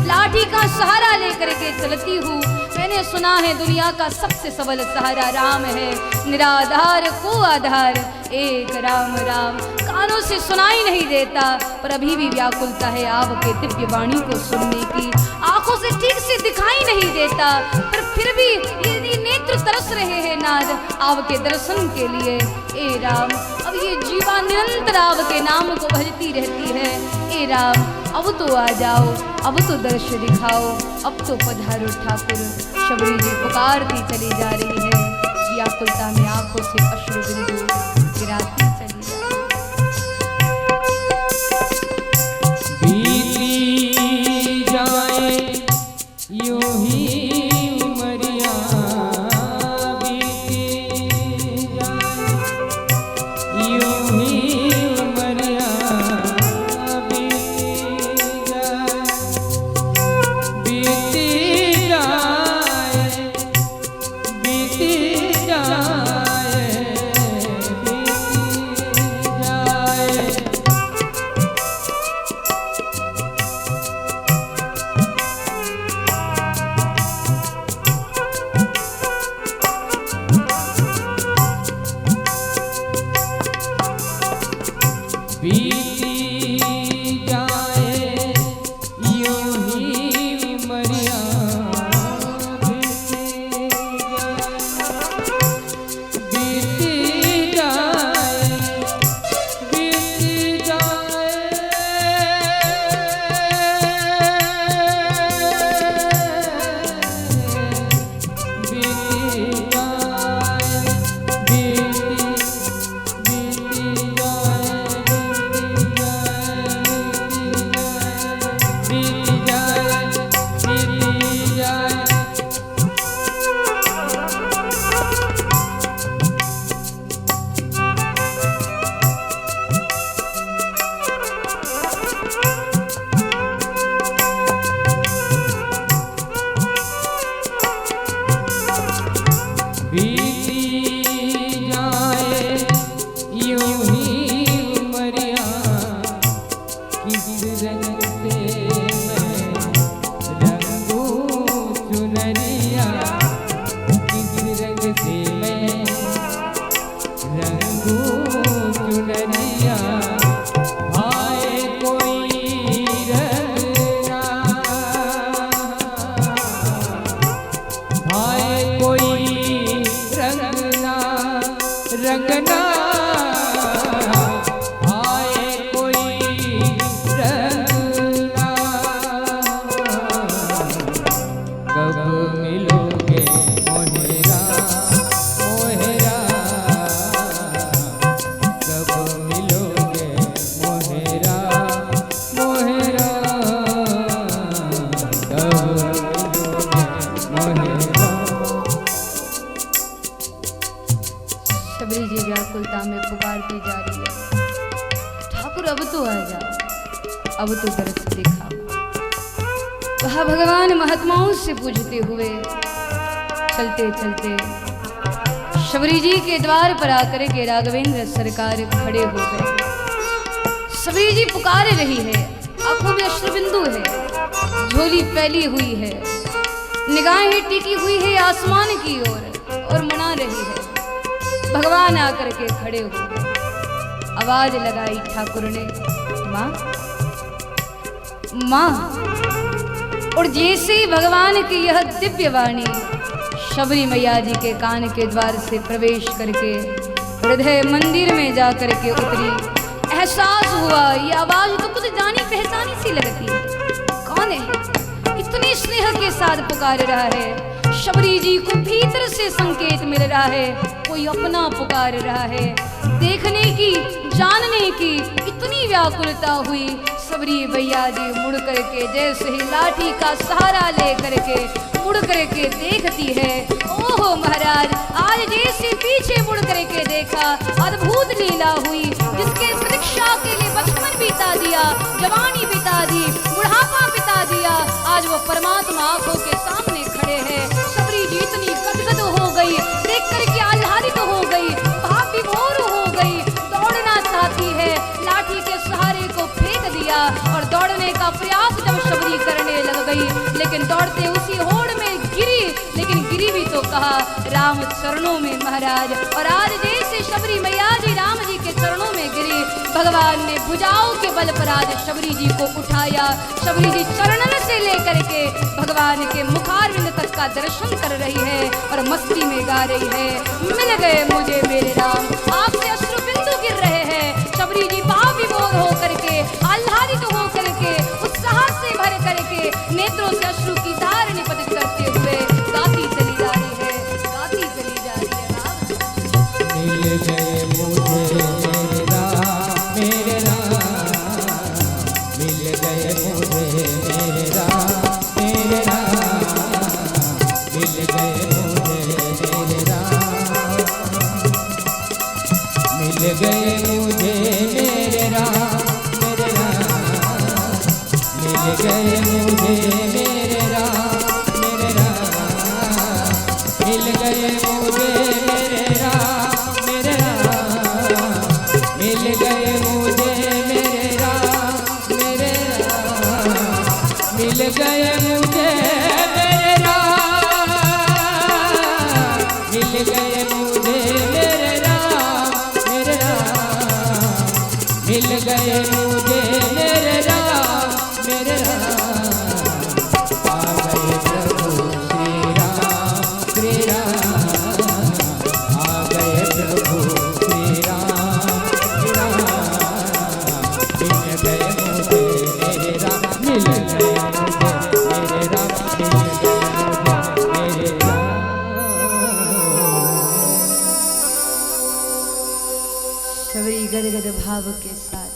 लाठी का सहारा लेकर के चलती हूँ। मैंने सुना है दुनिया का सबसे सबल सहारा राम है, निराधार को आधार एक राम राम। कानों से सुनाई नहीं देता पर अभी भी व्याकुलता है आपके दिव्य वाणी को सुनने की। आंखों से ठीक से दिखाई नहीं देता पर फिर भी ये नेत्र तरस रहे हैं नाद आपके दर्शन के लिए। ए राम अब ये जीवा निरंतर आपके नाम को भजती रहती है। ए राम अब तो आ जाओ, अब तो दर्श दिखाओ, अब तो पधारो ठाकुर। शबरी जी पुकारती चली जा रही है, व्याकुलता में आंखों से अश्रु बिंदु गिराती चली जा रही है। बीती जाए यूं ही उमरिया, बीती जाए यूं ही उमरिया, बीती जाए, बीती जाए, बीती आए कोई रंगना, कब मिलोगे मोहेरा मोहेरा, कब मिलोगे मोहेरा मोहेरा, कब मिलोगे मोहेरा। शबरी जी व्याकुलता में पुकारती जा रही है, ठाकुर अब तो आ जाओ, अब तो दर्श दिखाओ। वह भगवान महात्माओं से पूछते हुए चलते चलते शबरी जी के द्वार पर आकर के राघवेंद्र सरकार खड़े हो गए। शबरी जी पुकार रही है, आंखों में अश्रुबिंदु है, झोली फैली हुई है, निगाहें टिकी हुई है आसमान की ओर और मना रही है। भगवान आकर के खड़े हो गए, आवाज लगाई ठाकुर ने, माँ माँ। और जैसे ही भगवान की यह दिव्य वाणी शबरी मैया जी के कान के द्वार से प्रवेश करके हृदय मंदिर में जाकर के उतरी, एहसास हुआ ये आवाज तो कुछ जानी पहचानी सी लगती है। कौन है? इतने स्नेह के साथ पुकार रहा है। शबरी जी को भीतर से संकेत मिल रहा है, कोई अपना पुकार रहा है। देखने की, जानने की इतनी व्याकुलता हुई। शबरी भैया जी मुड़ करके जैसे ही लाठी का सहारा ले करके मुड़ करके देखती है, ओहो महाराज, आज जैसे पीछे मुड़ करके देखा, अद्भुत लीला हुई। जिसके प्रतीक्षा के लिए बचपन बिता दिया, जवानी बिता दी, बुढ़ापा बिता दिया, आज वो परमात्मा आंखों के सामने खड़े हैं। शबरी जी इतनी गदगद हो गई, देख करके आह्लादित हो गई, भाव विभोर हो गई, दौड़ना चाहती है, लाठी के सहारे को फेंक दिया और दौड़ने का प्रयास जब शबरी करने लग गई, लेकिन दौड़ते उसी होड़ में गिरी, लेकिन गिरी भी तो कहा राम चरणों में महाराज। और आज जैसे शबरी मैया जी राम जी के चरणों में गिरी, भगवान ने भुजाओं के बल पर आज शबरी जी को उठाया। शबरी जी चरणन से लेकर के भगवान के मुखारविंद तक का दर्शन कर रही है और मस्ती में गा रही है, मिल गए मुझे मेरे राम। आपसे अश्रु बिंदु गिर रहे हैं। शबरी जी भाव विभोर हो करके, आह्लादित हो करके, उत्साह से भर करके, नेत्रों से अश्रु की धार निपतित करते हुए गाती चली जा रही है, गाती चली जा रही है। मिल गए मुझे मेरे राम, मेरे राम, मिल गए मुझे मेरे राम, मेरे राम, मिल गए मुझे मेरे राम, मिल गए मुझे मेरे राम, मेरे राम, मिल गए मुझे मेरे राम, मेरे राम, मिल गए मुझे मेरे राम, मेरे राम, मिल गए मुझे मेरे राम, मेरे राम, मिल गए मुझे मेरे राम, मिल गए मुझे मेरे राम, मेरे राम, मिल गए मुझे मेरे राम, मेरे राम। आ गए प्रभु श्री राम, श्री राम, आ गए प्रभु श्री राम, श्री राम, मिल गए मुझे मेरे राम, मिल गए मुझे मेरे राम, मिल गए मुझे मेरे राम। शबरी गदगद भाव के साथ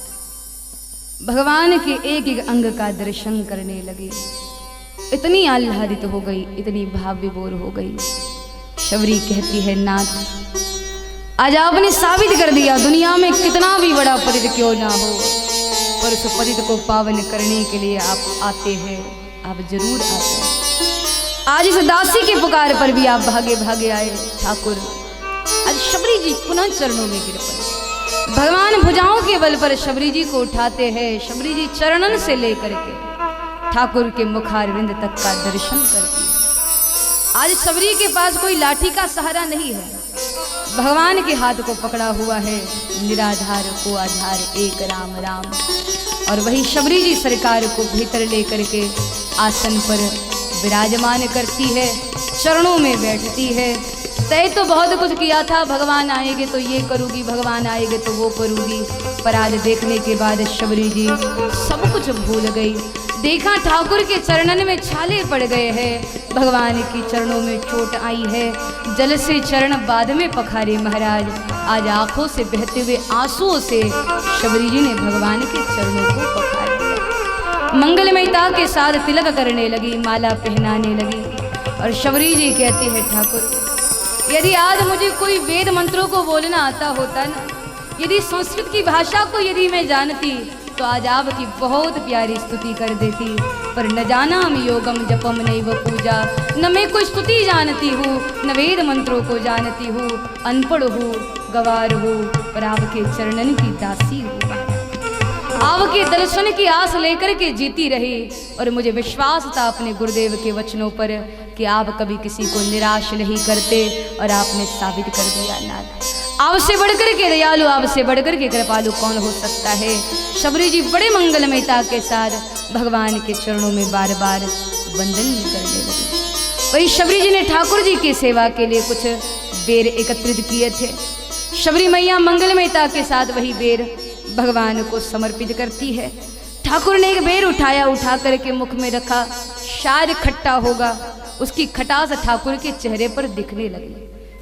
भगवान के एक एक अंग का दर्शन करने लगी। इतनी आह्लादित हो गई, इतनी भाव विभोर हो गई। शबरी कहती है, नाथ, आज आपने साबित कर दिया, दुनिया में कितना भी बड़ा पतित क्यों ना हो, पर उस पतित को पावन करने के लिए आप आते हैं, आप जरूर आते हैं। आज इस दासी के पुकार पर भी आप भागे भागे आए ठाकुर। आज शबरी जी पुनः चरणों में गिर पड़े। भगवान भुजाओं के बल पर शबरी जी को उठाते हैं। शबरी जी चरणन से लेकर के ठाकुर के मुखारविंद तक का दर्शन करती है। आज शबरी के पास कोई लाठी का सहारा नहीं है, भगवान के हाथ को पकड़ा हुआ है। निराधार को आधार एक राम राम। और वही शबरी जी सरकार को भीतर लेकर के आसन पर विराजमान करती है, चरणों में बैठती है। तय तो बहुत कुछ किया था, भगवान आएंगे तो ये करूँगी, भगवान आएंगे तो वो करूँगी, पर आज देखने के बाद शबरी जी सब कुछ भूल गई। देखा ठाकुर के चरणन में छाले पड़ गए हैं, भगवान की चरणों में चोट आई है। जल से चरण बाद में पखारे महाराज, आज आंखों से बहते हुए आंसुओं से शबरी जी ने भगवान के चरणों को पखार दिया। मंगलमयता के साथ तिलक करने लगी, माला पहनाने लगी और शबरी जी कहती है, ठाकुर यदि आज मुझे कोई वेद मंत्रों को बोलना आता होता ना, यदि संस्कृत की भाषा को यदि मैं जानती तो आज आपकी बहुत प्यारी स्तुति कर देती, पर न जानाम योगम जपम नैव पूजा, न मैं कोई स्तुति जानती हूँ, न वेद मंत्रों को जानती हूँ, अनपढ़ हूँ, गवार हूँ, पर आपके चरणन की दासी हूँ। आपके दर्शन की आस लेकर के जीती रही और मुझे विश्वास था अपने गुरुदेव के वचनों पर कि आप कभी किसी को निराश नहीं करते, और आपने साबित कर दिया। नाथ आपसे बढ़कर के दयालु, आपसे बढ़कर के कृपालु कौन हो सकता है। शबरी जी बड़े मंगलमयता के साथ भगवान के चरणों में बार बार वंदन करने लगी। वही शबरी जी ने ठाकुर जी की सेवा के लिए कुछ बेर एकत्रित किए थे। शबरी मैया मंगलमयता के साथ वही बेर भगवान को समर्पित करती है। ठाकुर ने एक बेर उठाया, उठा करके मुख में रखा, शायद खट्टा होगा, उसकी खटास ठाकुर के चेहरे पर दिखने लगी।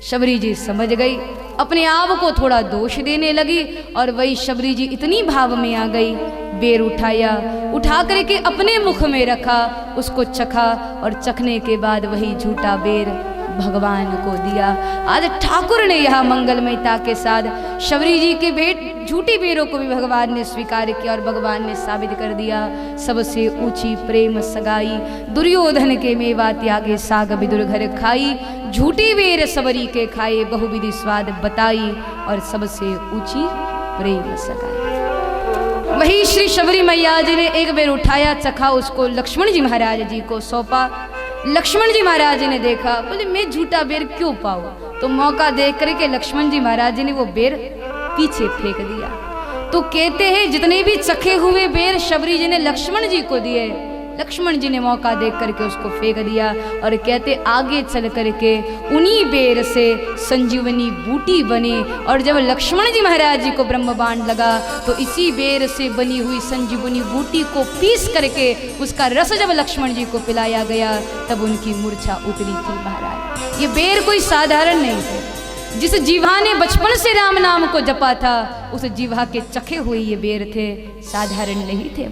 शबरी जी समझ गई, अपने आप को थोड़ा दोष देने लगी और वही शबरी जी इतनी भाव में आ गई, बेर उठाया, उठा करके अपने मुख में रखा, उसको चखा और चखने के बाद वही झूठा बेर भगवान को दिया। आज ठाकुर ने यह मंगलमयता के साथ शबरी जी के भेंट झूठी बेरों को भी भगवान ने स्वीकार किया और भगवान ने साबित कर दिया, सबसे ऊंची प्रेम सगाई, दुर्योधन के मेवा त्यागे साग विदुर घर खाई, झूठी बेर सबरी के खाए बहुविधि स्वाद बताई, और सबसे ऊंची प्रेम सगाई। वही श्री शबरी मैया जी ने एक बेर उठाया, चखा, उसको लक्ष्मण जी महाराज जी को सौंपा। लक्ष्मण जी महाराज जी ने देखा, बोले मैं झूठा बेर क्यों पाऊं, तो मौका देख करके लक्ष्मण जी महाराज जी ने वो बेर पीछे फेंक दिया। तो कहते हैं जितने भी चखे हुए बेर शबरी जी ने लक्ष्मण जी को दिए, लक्ष्मण जी ने मौका देख करके उसको फेंक दिया और कहते आगे चल करके उन्हीं बेर से संजीवनी बूटी बनी। और जब लक्ष्मण जी महाराज जी को ब्रह्मबाण लगा तो इसी बेर से बनी हुई संजीवनी बूटी को पीस करके उसका रस जब लक्ष्मण जी को पिलाया गया तब उनकी मूर्छा उतरी थी। महाराज ये बेर कोई साधारण नहीं थे, जिस जीवा ने बचपन से राम नाम को जपा था उस जीवा के चखे हुए ये बेर थे, साधारण नहीं थे।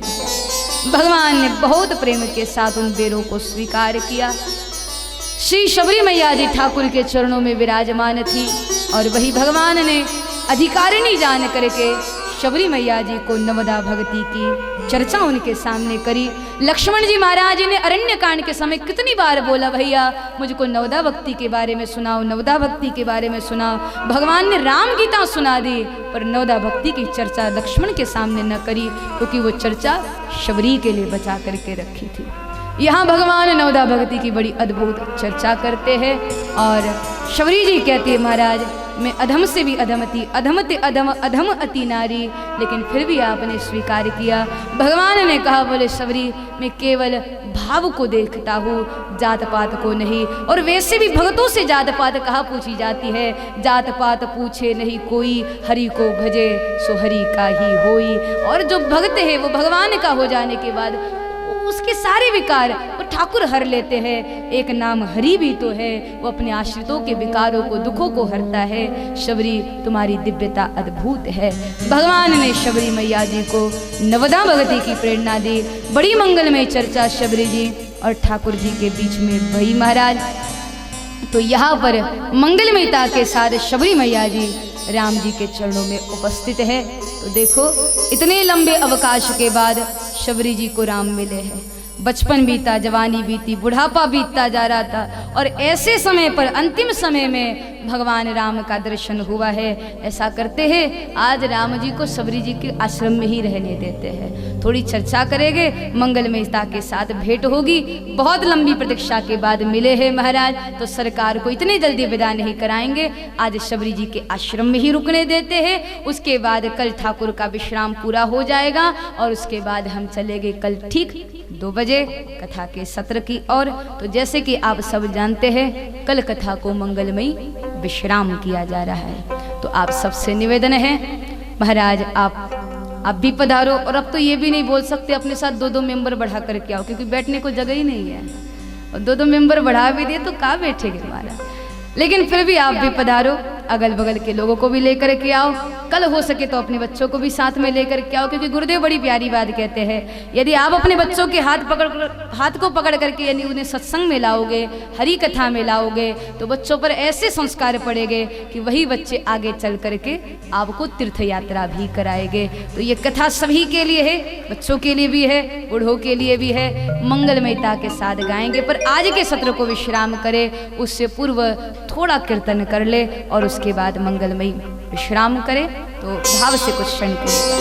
भगवान ने बहुत प्रेम के साथ उन बेरों को स्वीकार किया। श्री शबरी मैया जी ठाकुर के चरणों में विराजमान थी और वही भगवान ने अधिकारिणी जान करके शबरी मैया जी को नवदा भक्ति की चर्चा उनके सामने करी। लक्ष्मण जी महाराज ने अरण्य कांड के समय कितनी बार बोला, भैया मुझको नवदा भक्ति के बारे में सुनाओ, नवदा भक्ति के बारे में सुनाओ। भगवान ने राम गीता सुना दी पर नवदा भक्ति की चर्चा लक्ष्मण के सामने न करी, क्योंकि वो चर्चा शबरी के लिए बचा करके रखी थी। यहाँ भगवान नवदा भक्ति की बड़ी अद्भुत चर्चा करते हैं और शबरी जी कहती है, महाराज मैं अधम से भी अधम थी, अधम ते अधम, अधम अति नारी, लेकिन फिर भी आपने स्वीकार किया। भगवान ने कहा, बोले शबरी मैं केवल भाव को देखता हूँ, जात पात को नहीं। और वैसे भी भक्तों से जात पात कहाँ पूछी जाती है, जात पात पूछे नहीं कोई, हरि को भजे सो हरि का ही होई। और जो भक्त है वो भगवान का हो जाने के बाद उसके सारे विकार वो ठाकुर हर लेते हैं। एक नाम हरि भी तो है, वो अपने आश्रितों के विकारों को, दुखों को हरता है। शबरी तुम्हारी दिव्यता अद्भुत है। भगवान ने शबरी मैया जी को नवदा भक्ति की प्रेरणा दी। बड़ी मंगलमय चर्चा शबरी जी और ठाकुर जी के बीच में भई। महाराज तो यहाँ पर मंगलमयता के साथ शबरी मैया जी राम जी के चरणों में उपस्थित है। तो देखो इतने लंबे अवकाश के बाद शबरी जी को राम मिले हैं। बचपन बीता, जवानी बीती, बुढ़ापा बीतता जा रहा था और ऐसे समय पर अंतिम समय में भगवान राम का दर्शन हुआ है। ऐसा करते हैं आज राम जी को शबरी जी के आश्रम में ही रहने देते हैं। थोड़ी चर्चा करेंगे, मंगलमयता के साथ भेंट होगी। बहुत लंबी प्रतीक्षा के बाद मिले हैं महाराज, तो सरकार को इतनी जल्दी विदा नहीं कराएंगे। आज शबरी जी के आश्रम में ही रुकने देते हैं। उसके बाद कल ठाकुर का विश्राम पूरा हो जाएगा और उसके बाद हम चलेंगे कल ठीक 2 बजे कथा के सत्र की ओर। तो जैसे कि आप सब जानते हैं कल कथा को मंगलमयी विश्राम किया जा रहा है। तो आप सबसे निवेदन है महाराज आप भी पधारो। और अब तो ये भी नहीं बोल सकते अपने साथ 2-2 मेंबर बढ़ा करके आओ, क्योंकि बैठने को जगह ही नहीं है। और 2-2 मेंबर बढ़ा भी दिए तो कहाँ बैठेंगे महाराज। लेकिन फिर भी आप भी पधारो, अगल बगल के लोगों को भी लेकर के आओ। कल हो सके तो अपने बच्चों को भी साथ में लेकर के आओ, क्योंकि गुरुदेव बड़ी प्यारी बात कहते हैं, यदि आप अपने बच्चों के हाथ को पकड़ करके यदि उन्हें सत्संग में लाओगे, हरि कथा में लाओगे, तो बच्चों पर ऐसे संस्कार पड़ेंगे कि वही बच्चे आगे चल करके आपको तीर्थ यात्रा भी कराएंगे। तो ये कथा सभी के लिए है, बच्चों के लिए भी है, बूढ़ों के लिए भी है, मंगलमयता के साथ गाएंगे। पर आज के सत्र को विश्राम करें, उससे पूर्व थोड़ा कीर्तन कर ले और उसके बाद मंगलमयी विश्राम करें। तो भाव से कुछ क्षण के लिए,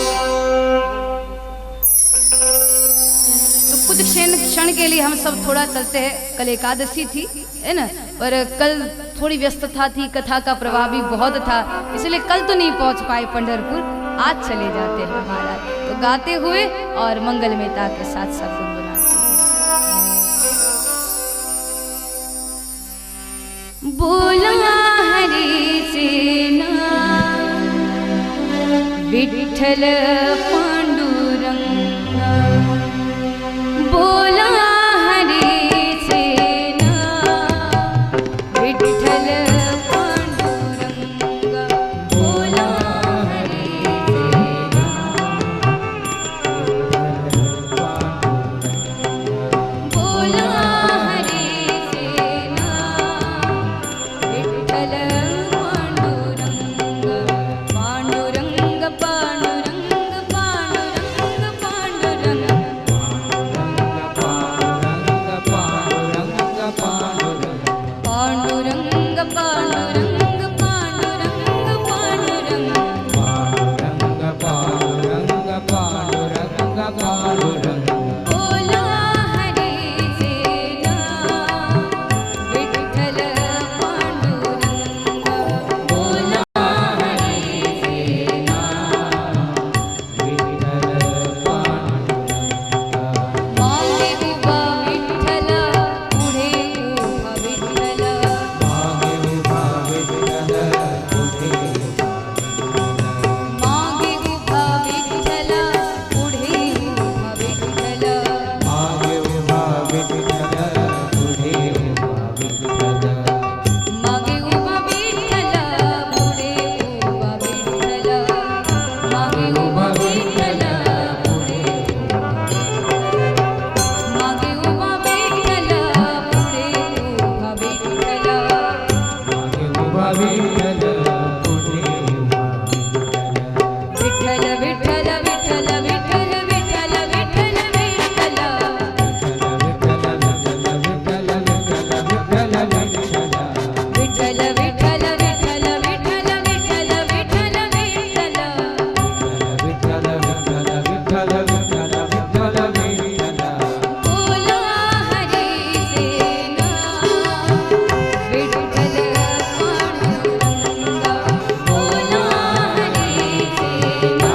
तो कुछ क्षण के लिए हम सब थोड़ा चलते हैं। कल एकादशी थी है ना, पर कल थोड़ी व्यस्तता थी, कथा का प्रभाव भी बहुत था, इसलिए कल तो नहीं पहुंच पाए पंढरपुर, आज चले जाते हैं महाराज। तो गाते हुए और मंगलमयता के साथ सब गुनगुनाते बोला हरि सेना विठ्ठल पांडुरंग, बोला हरि सेना विठ्ठल पांडुरंग, बोला हरि सेना बोला हरि सेना विठ्ठल पांडुरंग, पांडुरंग पांडुरंग पांडुरंग पांडुरंग पांडुरंग पांडुरंग पांडुरंग पांडुरंग बोला हरि सेना विठ्ठल पांडुरंग, बोला हरि सेना मागे उभा विठ्ठल पुढे उभा विठ्ठल, मागे उभा विठ्ठल पुढे उभा विठ्ठल, मागे उभा विठ्ठल पुढे उभा विठ्ठल, मागे उभा विठ्ठल पुढे मागे उभा विठ्ठल पुढे उभा विठ्ठल, विठ्ठल विठ्ठल विठ्ठल विठ्ठल विठ्ठल विठ्ठल विठ्ठल, विठ्ठल विठ्ठल विठ्ठल विठ्ठल विठ्ठल विठ्ठल विठ्ठल, बोला हरि सेना विठ्ठल पांडुरंग, बोला हरि सेना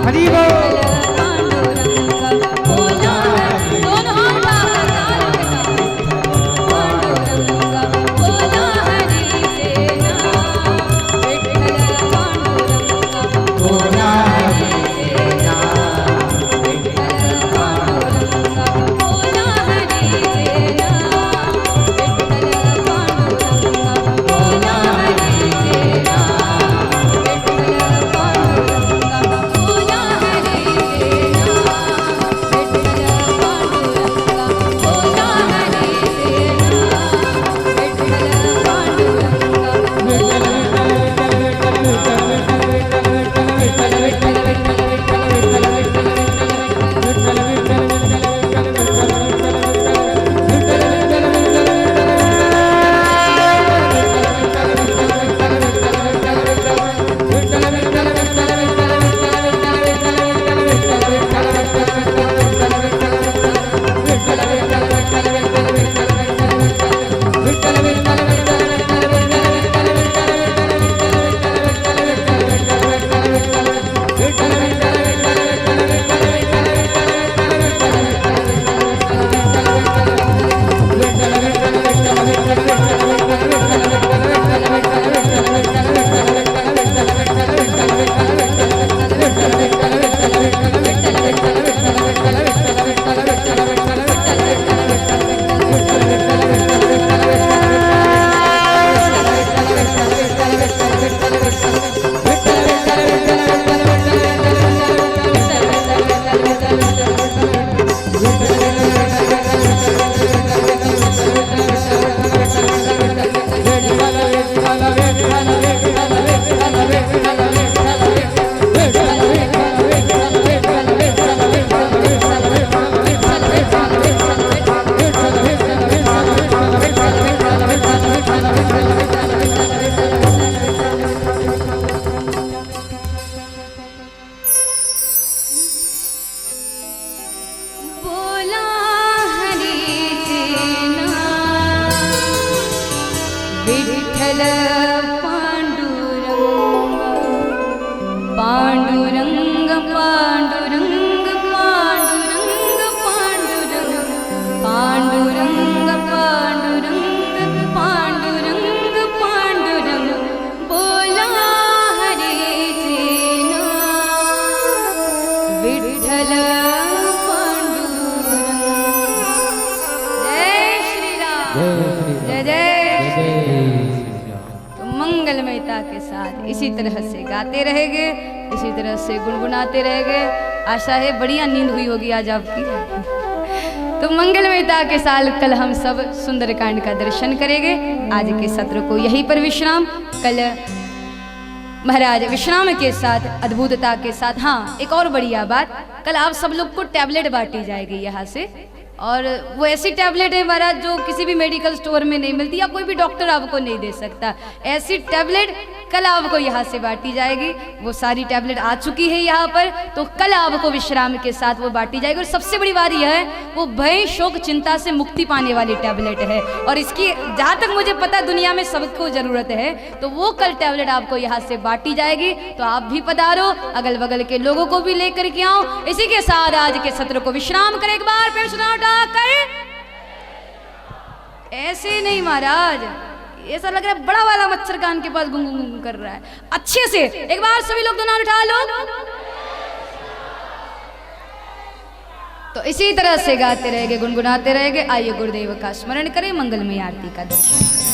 हरि बोल। पांडुरंग बोला हरि दोनों हाथ पांडुरंग बोला हरि सेना विठ्ठल पांडुरंग बोला हरि सेना विठ्ठल पांडुरंग बोला हरि सेना विठ्ठल पांडुरंग बोला हरि सेना विठ्ठल पांडुरंग बोला हरि सेना विठ्ठल पांडुरंग बोला हरि सेना बोला हरि सेना विठ्ठल पांडुरंग पांडुरंग पांडुरंग पांडुरंग पांडुरंग पांडुरंग पांडुरंग पांडुरंग पांडुरंग बोला हरि सेना विठ्ठल जय जय तो मंगलमयता के साथ इसी तरह से गाते रहेंगे, इसी तरह से गुनगुनाते रहेंगे। आशा है बढ़िया नींद हुई होगी आज आपकी। तो मंगलमयता के साथ कल हम सब सुंदरकांड का दर्शन करेंगे। आज के सत्र को यहीं पर विश्राम। कल महाराज विश्राम के साथ अद्भुतता के साथ, हाँ एक और बढ़िया बात, कल आप सब लोग को टैबलेट बांटी जाएगी यहाँ से। और वो ऐसी टैबलेट है महाराज जो किसी भी मेडिकल स्टोर में नहीं मिलती या कोई भी डॉक्टर आपको नहीं दे सकता। ऐसी टैबलेट कल आपको यहाँ से बांटी जाएगी। वो सारी टैबलेट आ चुकी है यहाँ पर, तो कल आपको विश्राम के साथ वो बांटी जाएगी। और सबसे बड़ी बात यह है, वो भय शोक चिंता से मुक्ति पाने वाली टैबलेट है। और इसकी जहाँ तक मुझे पता दुनिया में सबको जरूरत है, तो वो कल टैबलेट आपको यहाँ से बांटी जाएगी। तो आप भी पधारो, अगल बगल के लोगों को भी लेकर के आओ। इसी के साथ आज के सत्र को विश्राम करें। एक बार फिर सुना उठाकर, ऐसे नहीं महाराज, ऐसा लग रहा है बड़ा वाला मच्छर कान के पास गुंग गुंग कर रहा है। अच्छे से एक बार सभी लोग दोनों उठा लो। तो इसी तरह से गाते रहेंगे, गुनगुनाते रहेंगे। आइए गुरुदेव का स्मरण करें, मंगलमय आरती का दर्शन करें।